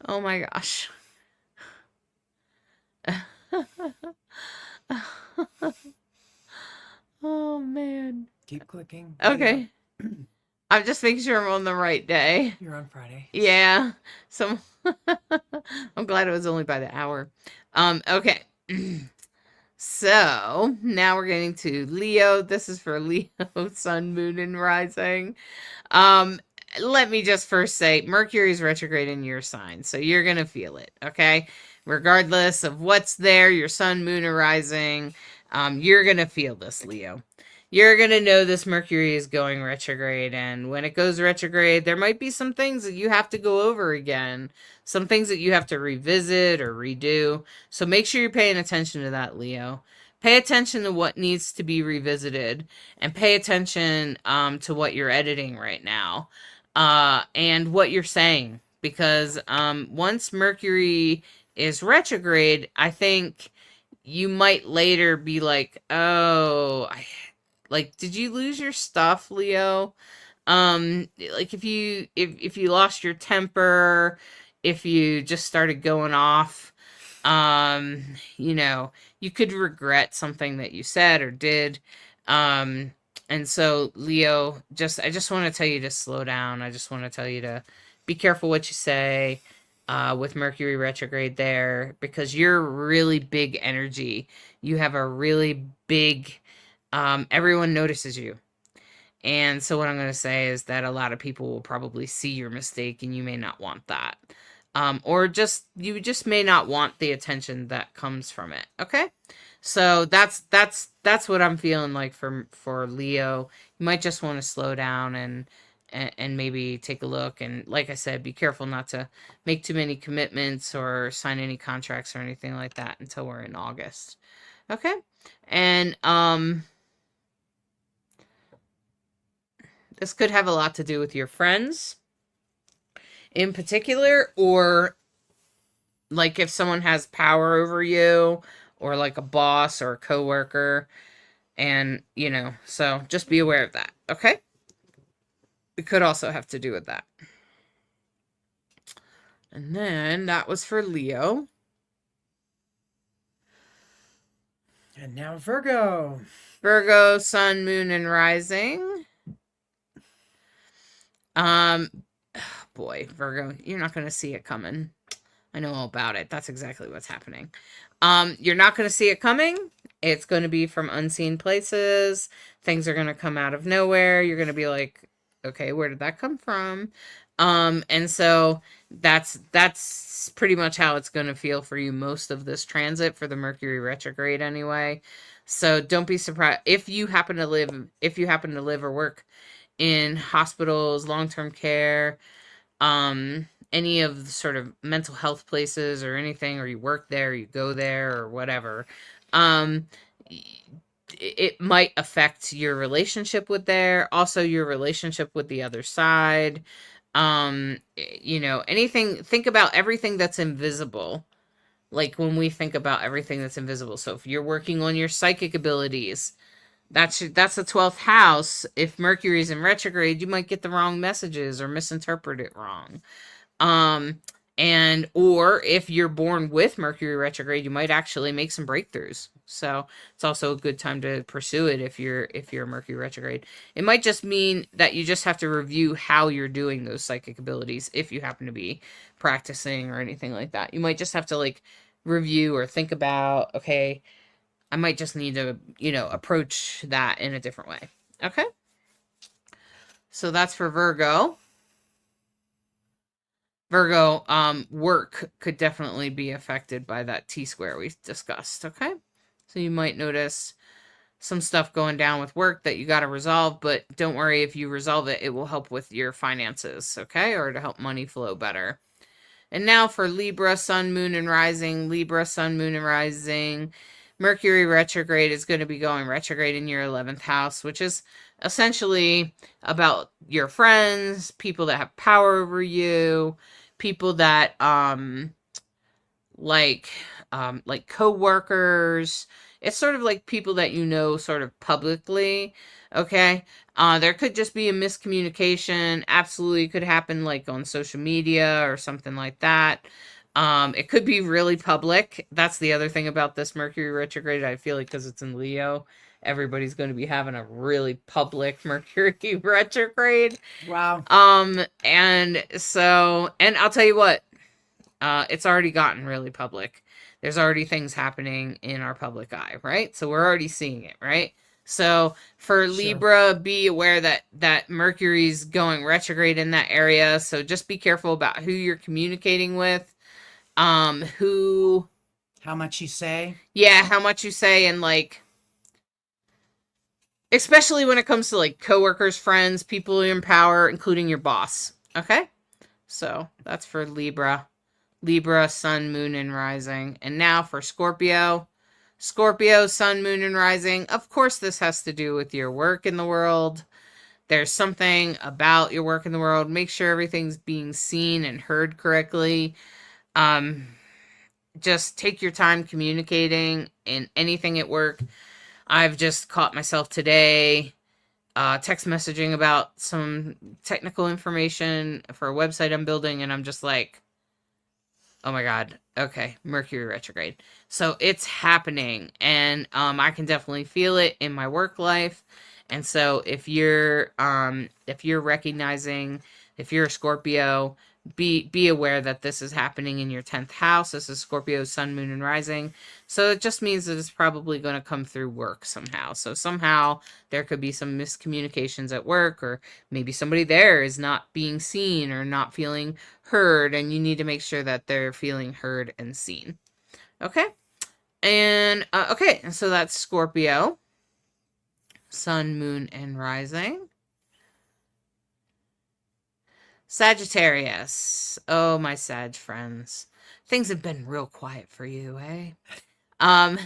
Oh my gosh. Oh man. Keep clicking. Okay. I'm just making sure I'm on the right day. You're on Friday. Yeah. So I'm glad it was only by the hour. Okay. So now we're getting to Leo. This is for Leo, Sun, Moon, and Rising. Let me just first say Mercury's retrograde in your sign, so you're gonna feel it, okay? Regardless of what's there, your Sun, Moon, or Rising, you're gonna feel this, Leo. you're going to know this Mercury is going retrograde. And when it goes retrograde, there might be some things that you have to go over again, some things that you have to revisit or redo. So make sure you're paying attention to that, Leo. Pay attention to what needs to be revisited, and pay attention to what you're editing right now, and what you're saying. Because once Mercury is retrograde, I think you might later be like, oh, like, did you lose your stuff, Leo? Like if you lost your temper, if you just started going off, um, you know, you could regret something that you said or did. Um, and so Leo, I just want to tell you to slow down. I just want to tell you to be careful what you say. With Mercury retrograde there, because you're really big energy. You have a really big, everyone notices you. And so what I'm going to say is that a lot of people will probably see your mistake, and you may not want that. Or you just may not want the attention that comes from it. Okay. So that's what I'm feeling like for Leo. You might just want to slow down and maybe take a look. And like I said, be careful not to make too many commitments or sign any contracts or anything like that until we're in August. Okay. And this could have a lot to do with your friends in particular, or like if someone has power over you, or like a boss or a coworker. And, so just be aware of that. Okay. It could also have to do with that. And then that was for Leo. And now Virgo. Virgo, sun, moon, and rising. Boy, Virgo, you're not going to see it coming. I know all about it. That's exactly what's happening. You're not going to see it coming. It's going to be from unseen places. Things are going to come out of nowhere. You're going to be like, okay, where did that come from? And so that's pretty much how it's going to feel for you most of this transit for the Mercury retrograde anyway. So don't be surprised if you happen to live or work in hospitals, long-term care, any of the sort of mental health places or anything, or you work there, you go there, or whatever. It might affect your relationship with also your relationship with the other side. Think about everything that's invisible. Like when we think about everything that's invisible. So if you're working on your psychic abilities, that's the 12th house. If Mercury's in retrograde, you might get the wrong messages or misinterpret it wrong. Or if you're born with Mercury retrograde, you might actually make some breakthroughs. So it's also a good time to pursue it if you're Mercury retrograde. It might just mean that you just have to review how you're doing those psychic abilities if you happen to be practicing or anything like that. You might just have to review or think about, okay, I might just need to, approach that in a different way. Okay? So that's for Virgo. Virgo, work could definitely be affected by that T-square we discussed, okay? So you might notice some stuff going down with work that you got to resolve, but don't worry, if you resolve it, it will help with your finances, okay? Or to help money flow better. And now for Libra, sun, moon, and rising. Libra, sun, moon, and rising. Mercury retrograde is going to be going retrograde in your 11th house, which is essentially about your friends, people that have power over you, people that like co-workers. It's sort of like people that sort of publicly. Okay. There could just be a miscommunication. Absolutely could happen on social media or something like that. It could be really public. That's the other thing about this Mercury retrograde. I feel like because it's in Leo, everybody's going to be having a really public Mercury retrograde. Wow. And I'll tell you what, it's already gotten really public. There's already things happening in our public eye, right? So we're already seeing it, right? So for Libra, be aware that Mercury's going retrograde in that area. So just be careful about who you're communicating with. How much you say? Yeah, how much you say, and especially when it comes to like coworkers, friends, people you empower, including your boss. Okay? So that's for Libra. Libra, Sun, Moon, and Rising. And now for Scorpio. Scorpio, Sun, Moon, and Rising. Of course, this has to do with your work in the world. There's something about your work in the world. Make sure everything's being seen and heard correctly. Um, just take your time communicating in anything at work. I've just caught myself today text messaging about some technical information for a website I'm building, and I'm just like, oh my God, okay, Mercury retrograde. So it's happening, and I can definitely feel it in my work life. And so if you're recognizing, if you're a Scorpio, be aware that this is happening in your 10th house. This is Scorpio, Sun, Moon, and Rising. So it just means that it's probably going to come through work somehow. So somehow there could be some miscommunications at work, or maybe somebody there is not being seen or not feeling heard, and you need to make sure that they're feeling heard and seen. Okay? And okay, so that's Scorpio, Sun, Moon, and Rising. Sagittarius. Oh, my Sag friends. Things have been real quiet for you, eh? Um,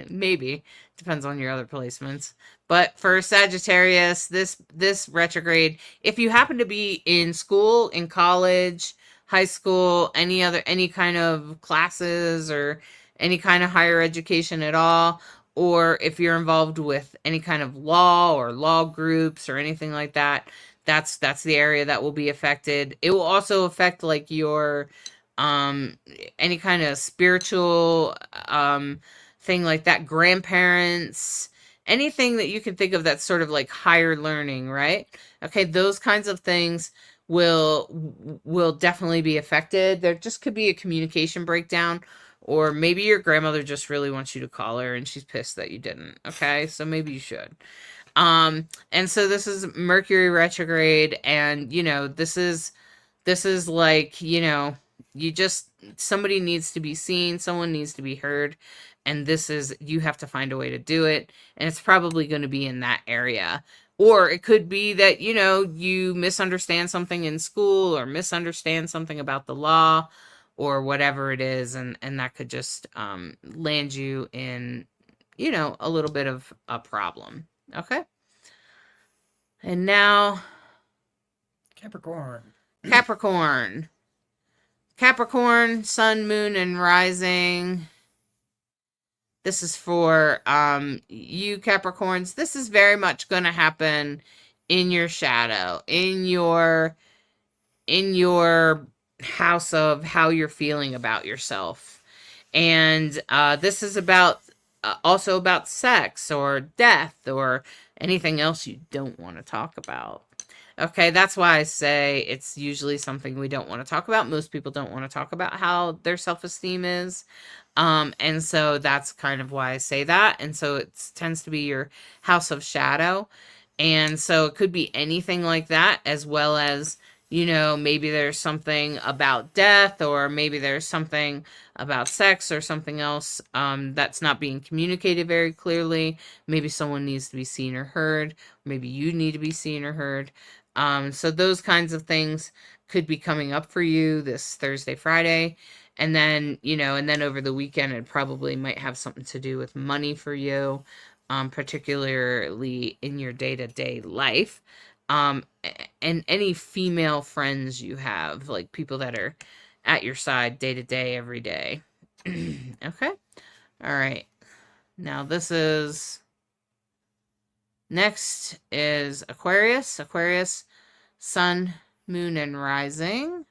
maybe. Depends on your other placements. But for Sagittarius, this retrograde, if you happen to be in school, in college, high school, any kind of classes or any kind of higher education at all, or if you're involved with any kind of law or law groups or anything like that, that's the area that will be affected. It will also affect like your um any kind of spiritual thing like that, grandparents, anything that you can think of that's sort of like higher learning, right? Okay, those kinds of things will definitely be affected. There just could be a communication breakdown, or maybe your grandmother just really wants you to call her and she's pissed that you didn't. Okay, so maybe you should. And so this is Mercury retrograde, and this is like, you just, somebody needs to be seen, someone needs to be heard, and you have to find a way to do it, and it's probably going to be in that area. Or it could be that, you misunderstand something in school, or misunderstand something about the law, or whatever it is, and that could just land you in, a little bit of a problem. Okay? And now Capricorn. Capricorn. Capricorn, Sun, Moon, and Rising. This is for you Capricorns. This is very much going to happen in your shadow, in your house of how you're feeling about yourself. And this is about also about sex or death or anything else you don't want to talk about. Okay, that's why I say it's usually something we don't want to talk about. Most people don't want to talk about how their self-esteem is. And so that's kind of why I say that. And so it tends to be your house of shadow. And so it could be anything like that, as well as, maybe there's something about death, or maybe there's something about sex or something else that's not being communicated very clearly. Maybe someone needs to be seen or heard. Maybe you need to be seen or heard. So those kinds of things could be coming up for you this Thursday, Friday. And then, and then over the weekend, it probably might have something to do with money for you, particularly in your day-to-day life. And any female friends you have, like people that are at your side day to day, every day. Okay. All right. Now next is Aquarius. Aquarius, Sun, Moon, and Rising.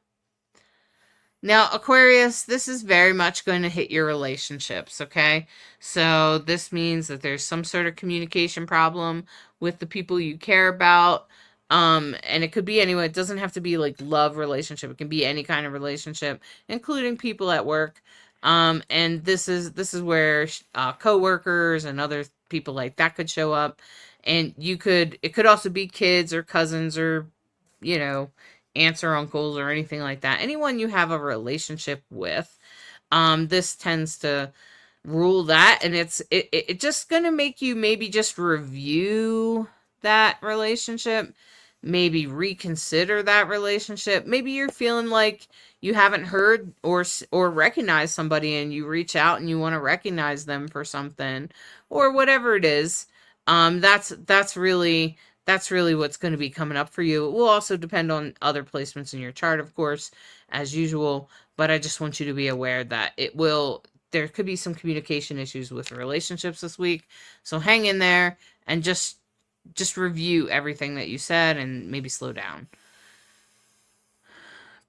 Now, Aquarius, this is very much going to hit your relationships, okay? So this means that there's some sort of communication problem with the people you care about. And it could be anyway. It doesn't have to be like love relationship. It can be any kind of relationship, including people at work. And this is where coworkers and other people like that could show up. And it could also be kids or cousins or, aunts or uncles or anything like that. Anyone you have a relationship with. This tends to rule that, and it just going to make you maybe just review that relationship, maybe reconsider that relationship. Maybe you're feeling like you haven't heard or recognized somebody, and you reach out and you want to recognize them for something or whatever it is. That's really what's going to be coming up for you. It will also depend on other placements in your chart, of course, as usual, but I just want you to be aware that there could be some communication issues with relationships this week. So hang in there and just review everything that you said and maybe slow down.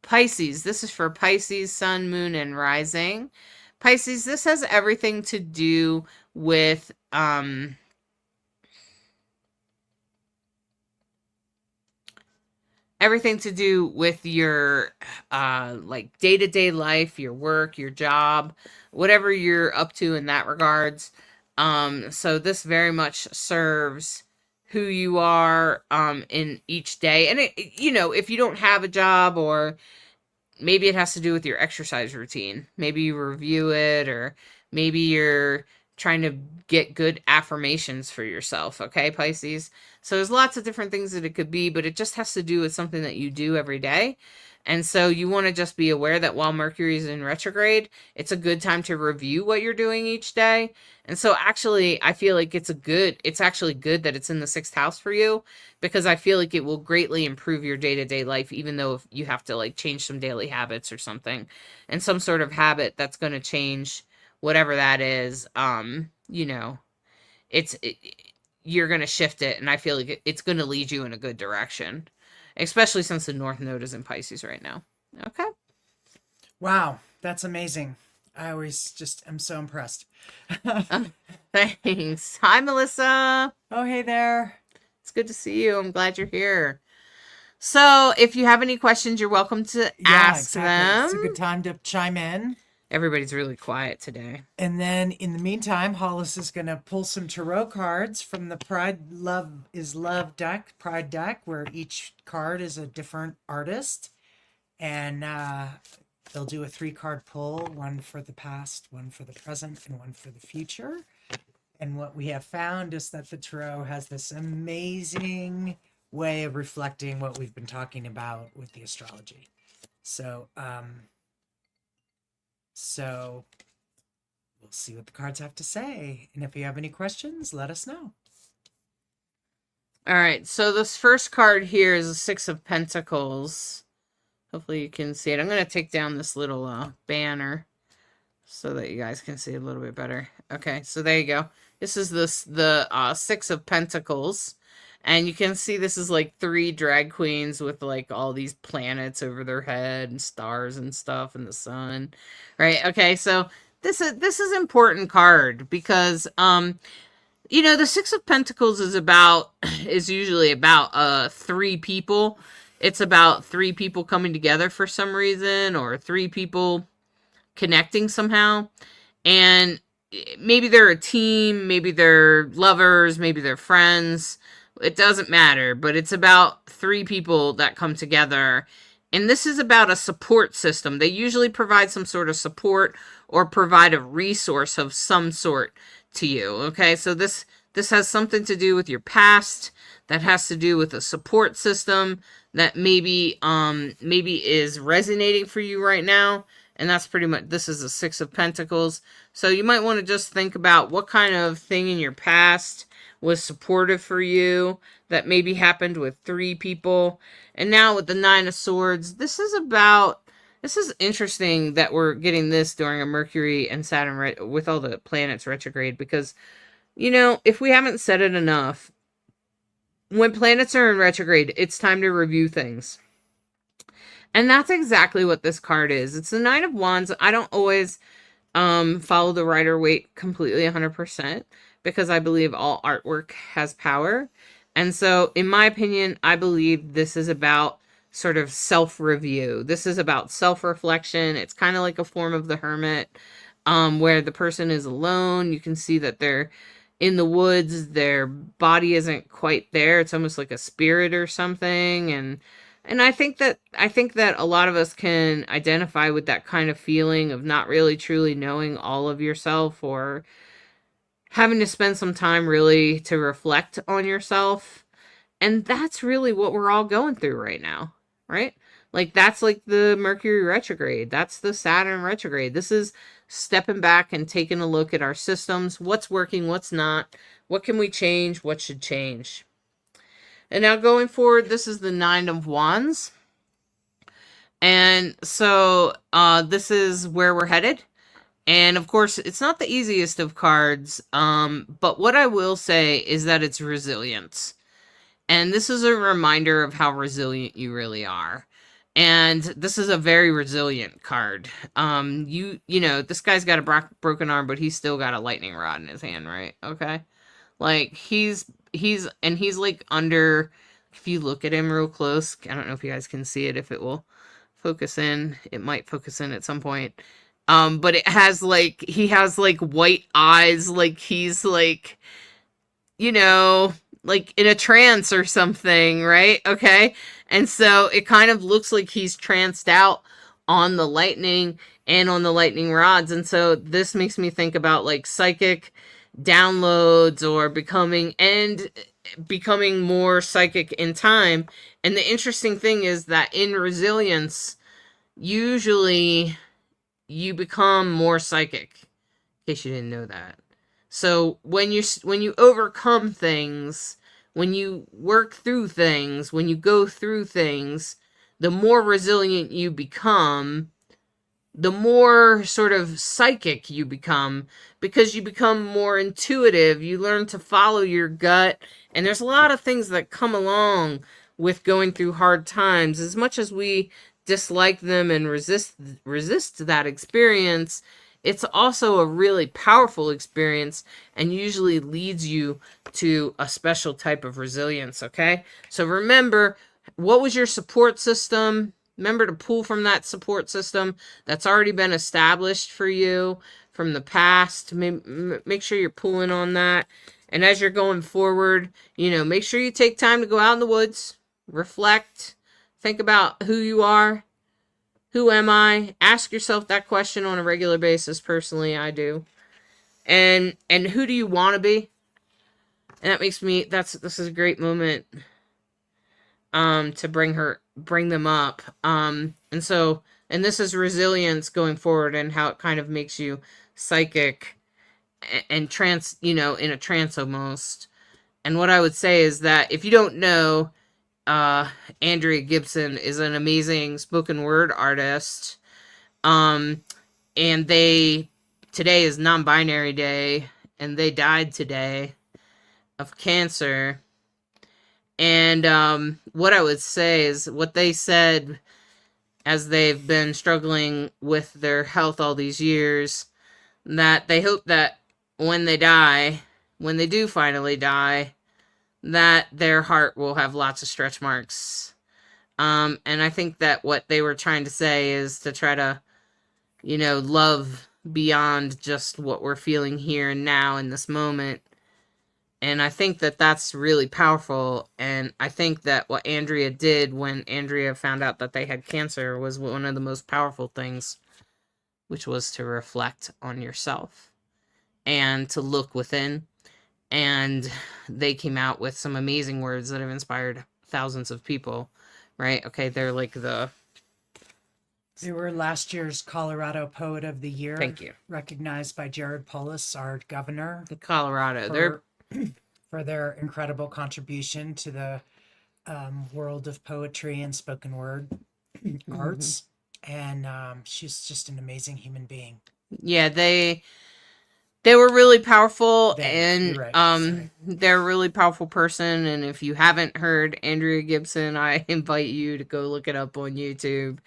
Pisces, this is for Pisces, Sun, Moon, and Rising. Pisces, this has everything to do with your like day-to-day life, your work, your job, whatever you're up to in that regards. So this very much serves who you are in each day. And if you don't have a job, or maybe it has to do with your exercise routine, maybe you review it, or maybe you're trying to get good affirmations for yourself. Okay, Pisces. So there's lots of different things that it could be, but it just has to do with something that you do every day. And so you want to just be aware that while Mercury is in retrograde, it's a good time to review what you're doing each day. And so actually, I feel like it's actually good that it's in the 6th house for you, because I feel like it will greatly improve your day-to-day life, even though if you have to like change some daily habits or something, and some sort of habit that's going to change whatever that is. You're going to shift it, and I feel like it's going to lead you in a good direction, especially since the North Node is in Pisces right now. Okay. Wow, that's amazing. I always just am so impressed. Thanks. Hi, Melissa. Oh, hey there. It's good to see you. I'm glad you're here. So if you have any questions, you're welcome to ask them. It's a good time to chime in. Everybody's really quiet today. And then in the meantime, Hollis is going to pull some tarot cards from the Pride deck, Pride deck, where each card is a different artist. And they'll do a 3-card pull, one for the past, one for the present, and one for the future. And what we have found is that the tarot has this amazing way of reflecting what we've been talking about with the astrology. So we'll see what the cards have to say. And if you have any questions, let us know. All right. So this first card here is a 6 of Pentacles. Hopefully you can see it. I'm going to take down this little banner so that you guys can see a little bit better. Okay. So there you go. This is the 6 of Pentacles. And you can see this is like 3 drag queens with like all these planets over their head and stars and stuff and the sun, right? Okay, so this is important card because the 6 of Pentacles is usually about 3 people. It's about 3 people coming together for some reason, or 3 people connecting somehow, and maybe they're a team, maybe they're lovers, maybe they're friends. It doesn't matter, but it's about 3 people that come together. And this is about a support system. They usually provide some sort of support or provide a resource of some sort to you. Okay, so this has something to do with your past. That has to do with a support system that maybe is resonating for you right now. And that's pretty much, this is a 6 of Pentacles. So you might want to just think about what kind of thing in your past was supportive for you that maybe happened with 3 people. And now with the 9 of Swords, this is interesting that we're getting this during a Mercury and Saturn with all the planets retrograde, because, if we haven't said it enough, when planets are in retrograde, it's time to review things. And that's exactly what this card is. It's the 9 of Wands. I don't always follow the Rider-Waite completely 100%, because I believe all artwork has power. And so, in my opinion, I believe this is about sort of self-review. This is about self-reflection. It's kind of like a form of the Hermit, where the person is alone. You can see that they're in the woods. Their body isn't quite there. It's almost like a spirit or something. And And I think that a lot of us can identify with that kind of feeling of not really truly knowing all of yourself, or having to spend some time really to reflect on yourself. And that's really what we're all going through right now, right? Like, that's like the Mercury retrograde. That's the Saturn retrograde. This is stepping back and taking a look at our systems. What's working, what's not. What can we change? What should change? And now going forward, this is the Nine of Wands. And so this is where we're headed. And of course, it's not the easiest of cards. But what I will say is that it's resilience. And this is a reminder of how resilient you really are. And this is a very resilient card. You know, this guy's got a broken arm, but he's still got a lightning rod in his hand, right? Okay. Like, he's like under, if you look at him real close, I don't know if you guys can see it, if it will focus in. It might focus in at some point. But it has like, he has like white eyes, like he's like, you know, like in a trance or something, right? Okay. And so it kind of looks like he's tranced out on the lightning and on the lightning rods. And so this makes me think about like psychic downloads, or becoming more psychic in time. And the interesting thing is that in resilience, usually you become more psychic, in case you didn't know that. So when you overcome things, when you work through things, when you go through things, the more resilient you become, the more sort of psychic you become, because you become more intuitive. You learn to follow your gut. And there's a lot of things that come along with going through hard times. As much as we dislike them and resist that experience, it's also a really powerful experience, and usually leads you to a special type of resilience, okay? So remember, what was your support system? Remember to pull from that support system that's already been established for you from the past. Make sure you're pulling on that. And as you're going forward, you know, make sure you take time to go out in the woods, reflect, think about who you are. Who am I? Ask yourself that question on a regular basis. Personally, I do. And who do you want to be? And that makes me, this is a great moment to bring them up. And this is resilience going forward, and how it kind of makes you psychic and trance, you know, in a trance almost. And what I would say is that if you don't know, Andrea Gibson is an amazing spoken word artist. And today is non-binary day, and they died today of cancer. And what I would say is what they said, as they've been struggling with their health all these years, that they hope that when they do finally die, that their heart will have lots of stretch marks. And I think that what they were trying to say is to try to, you know, love beyond just what we're feeling here and now in this moment. And I think that that's really powerful. And I think that what Andrea did when Andrea found out that they had cancer was one of the most powerful things, which was to reflect on yourself and to look within. And they came out with some amazing words that have inspired thousands of people, right? Okay, they're like They were last year's Colorado Poet of the Year. Thank you. Recognized by Jared Polis, our governor. Colorado. For their incredible contribution to the world of poetry and spoken word arts. And she's just an amazing human being. Yeah, they were really powerful, and right. they're a really powerful person. And if you haven't heard Andrea Gibson, I invite you to go look it up on YouTube,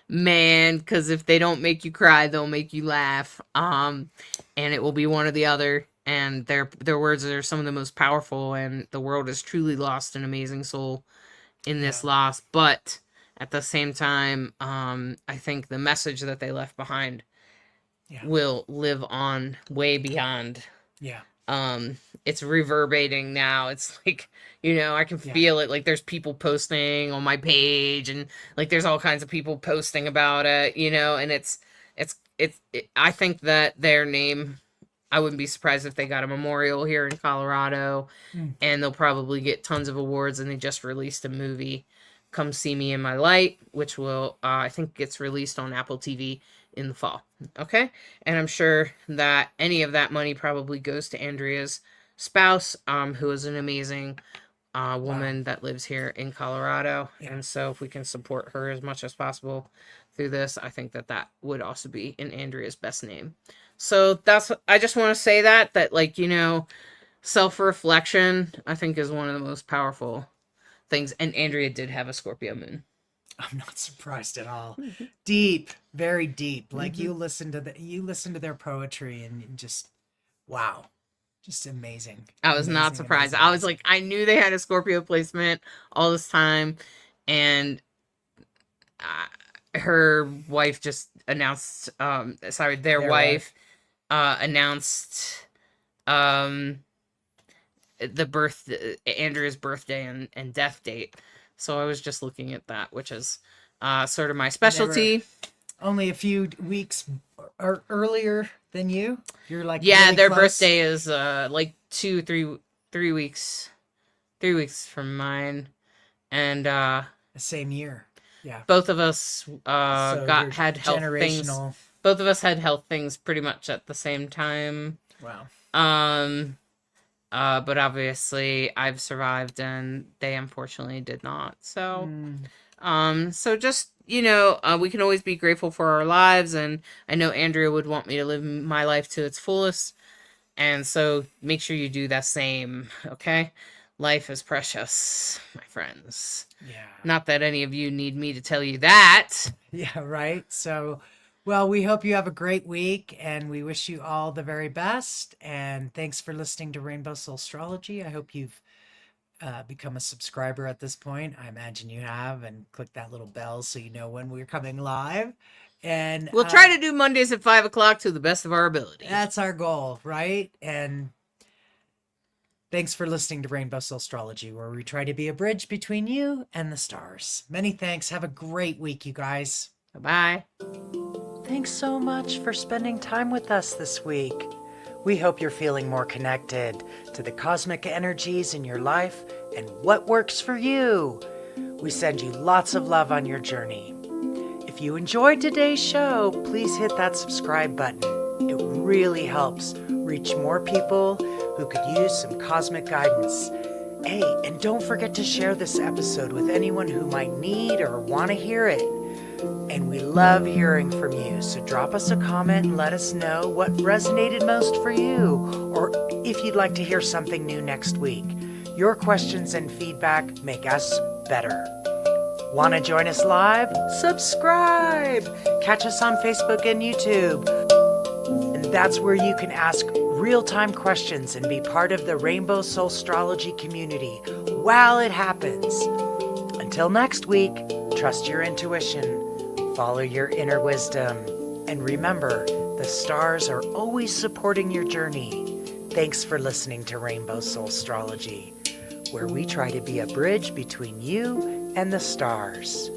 man, because if they don't make you cry, they'll make you laugh, and it will be one or the other. And their words are some of the most powerful, and the world has truly lost an amazing soul in this loss. But at the same time, I think the message that they left behind will live on way beyond it's reverberating now. It's like, I can Yeah. feel it. Like there's people posting on my page, and like there's all kinds of people posting about it, and I think that their name, I wouldn't be surprised if they got a memorial here in Colorado, Mm. and they'll probably get tons of awards. And they just released a movie, Come See Me in My Light, which will, I think gets released on Apple TV in the fall. Okay. And I'm sure that any of that money probably goes to Andrea's spouse, who is an amazing woman that lives here in Colorado. Yeah. And so if we can support her as much as possible through this, I think that would also be in Andrea's best name. So I just want to say that like, self-reflection, I think, is one of the most powerful things. And Andrea did have a Scorpio moon. I'm not surprised at all. Deep, very deep. Like Mhm. you listen to their poetry and just wow. Just amazing. I was not Amazing, surprised. amazing, I was like, I knew they had a Scorpio placement all this time. And her wife just announced, their wife announced Andrea's birthday and death date. So I was just looking at that, which is sort of my specialty. Only a few weeks earlier than you. You're like, yeah, really their close. birthday is like 3 weeks from mine, and The same year. Yeah. both of us So had health things. generational. Both of us had health things pretty much at the same time. Wow. But obviously I've survived and they unfortunately did not. So, so just, we can always be grateful for our lives. And I know Andrea would want me to live my life to its fullest. And so make sure you do that same. Okay. Life is precious, my friends. Yeah. Not that any of you need me to tell you that. Yeah, right. So, well, we hope you have a great week and we wish you all the very best. And thanks for listening to Rainbow Soul Astrology. I hope you've become a subscriber at this point. I imagine you have, and click that little bell so you know when we're coming live. And We'll try to do Mondays at 5:00 to the best of our ability. That's our goal, right? And thanks for listening to Rainbow Soul Astrology, where we try to be a bridge between you and the stars. Many thanks. Have a great week, you guys. Bye-bye. Thanks so much for spending time with us this week. We hope you're feeling more connected to the cosmic energies in your life and what works for you. We send you lots of love on your journey. If you enjoyed today's show, please hit that subscribe button. It really helps reach more people who could use some cosmic guidance. Hey, and don't forget to share this episode with anyone who might need or want to hear it. And we love hearing from you, so drop us a comment and let us know what resonated most for you, or if you'd like to hear something new next week. Your questions and feedback make us better. Want to join us live? Subscribe! Catch us on Facebook and YouTube. And that's where you can ask real-time questions and be part of the Rainbow Soul Astrology community while it happens. Until next week, trust your intuition, follow your inner wisdom, and remember, the stars are always supporting your journey. Thanks for listening to Rainbow Soul Astrology, where we try to be a bridge between you and the stars.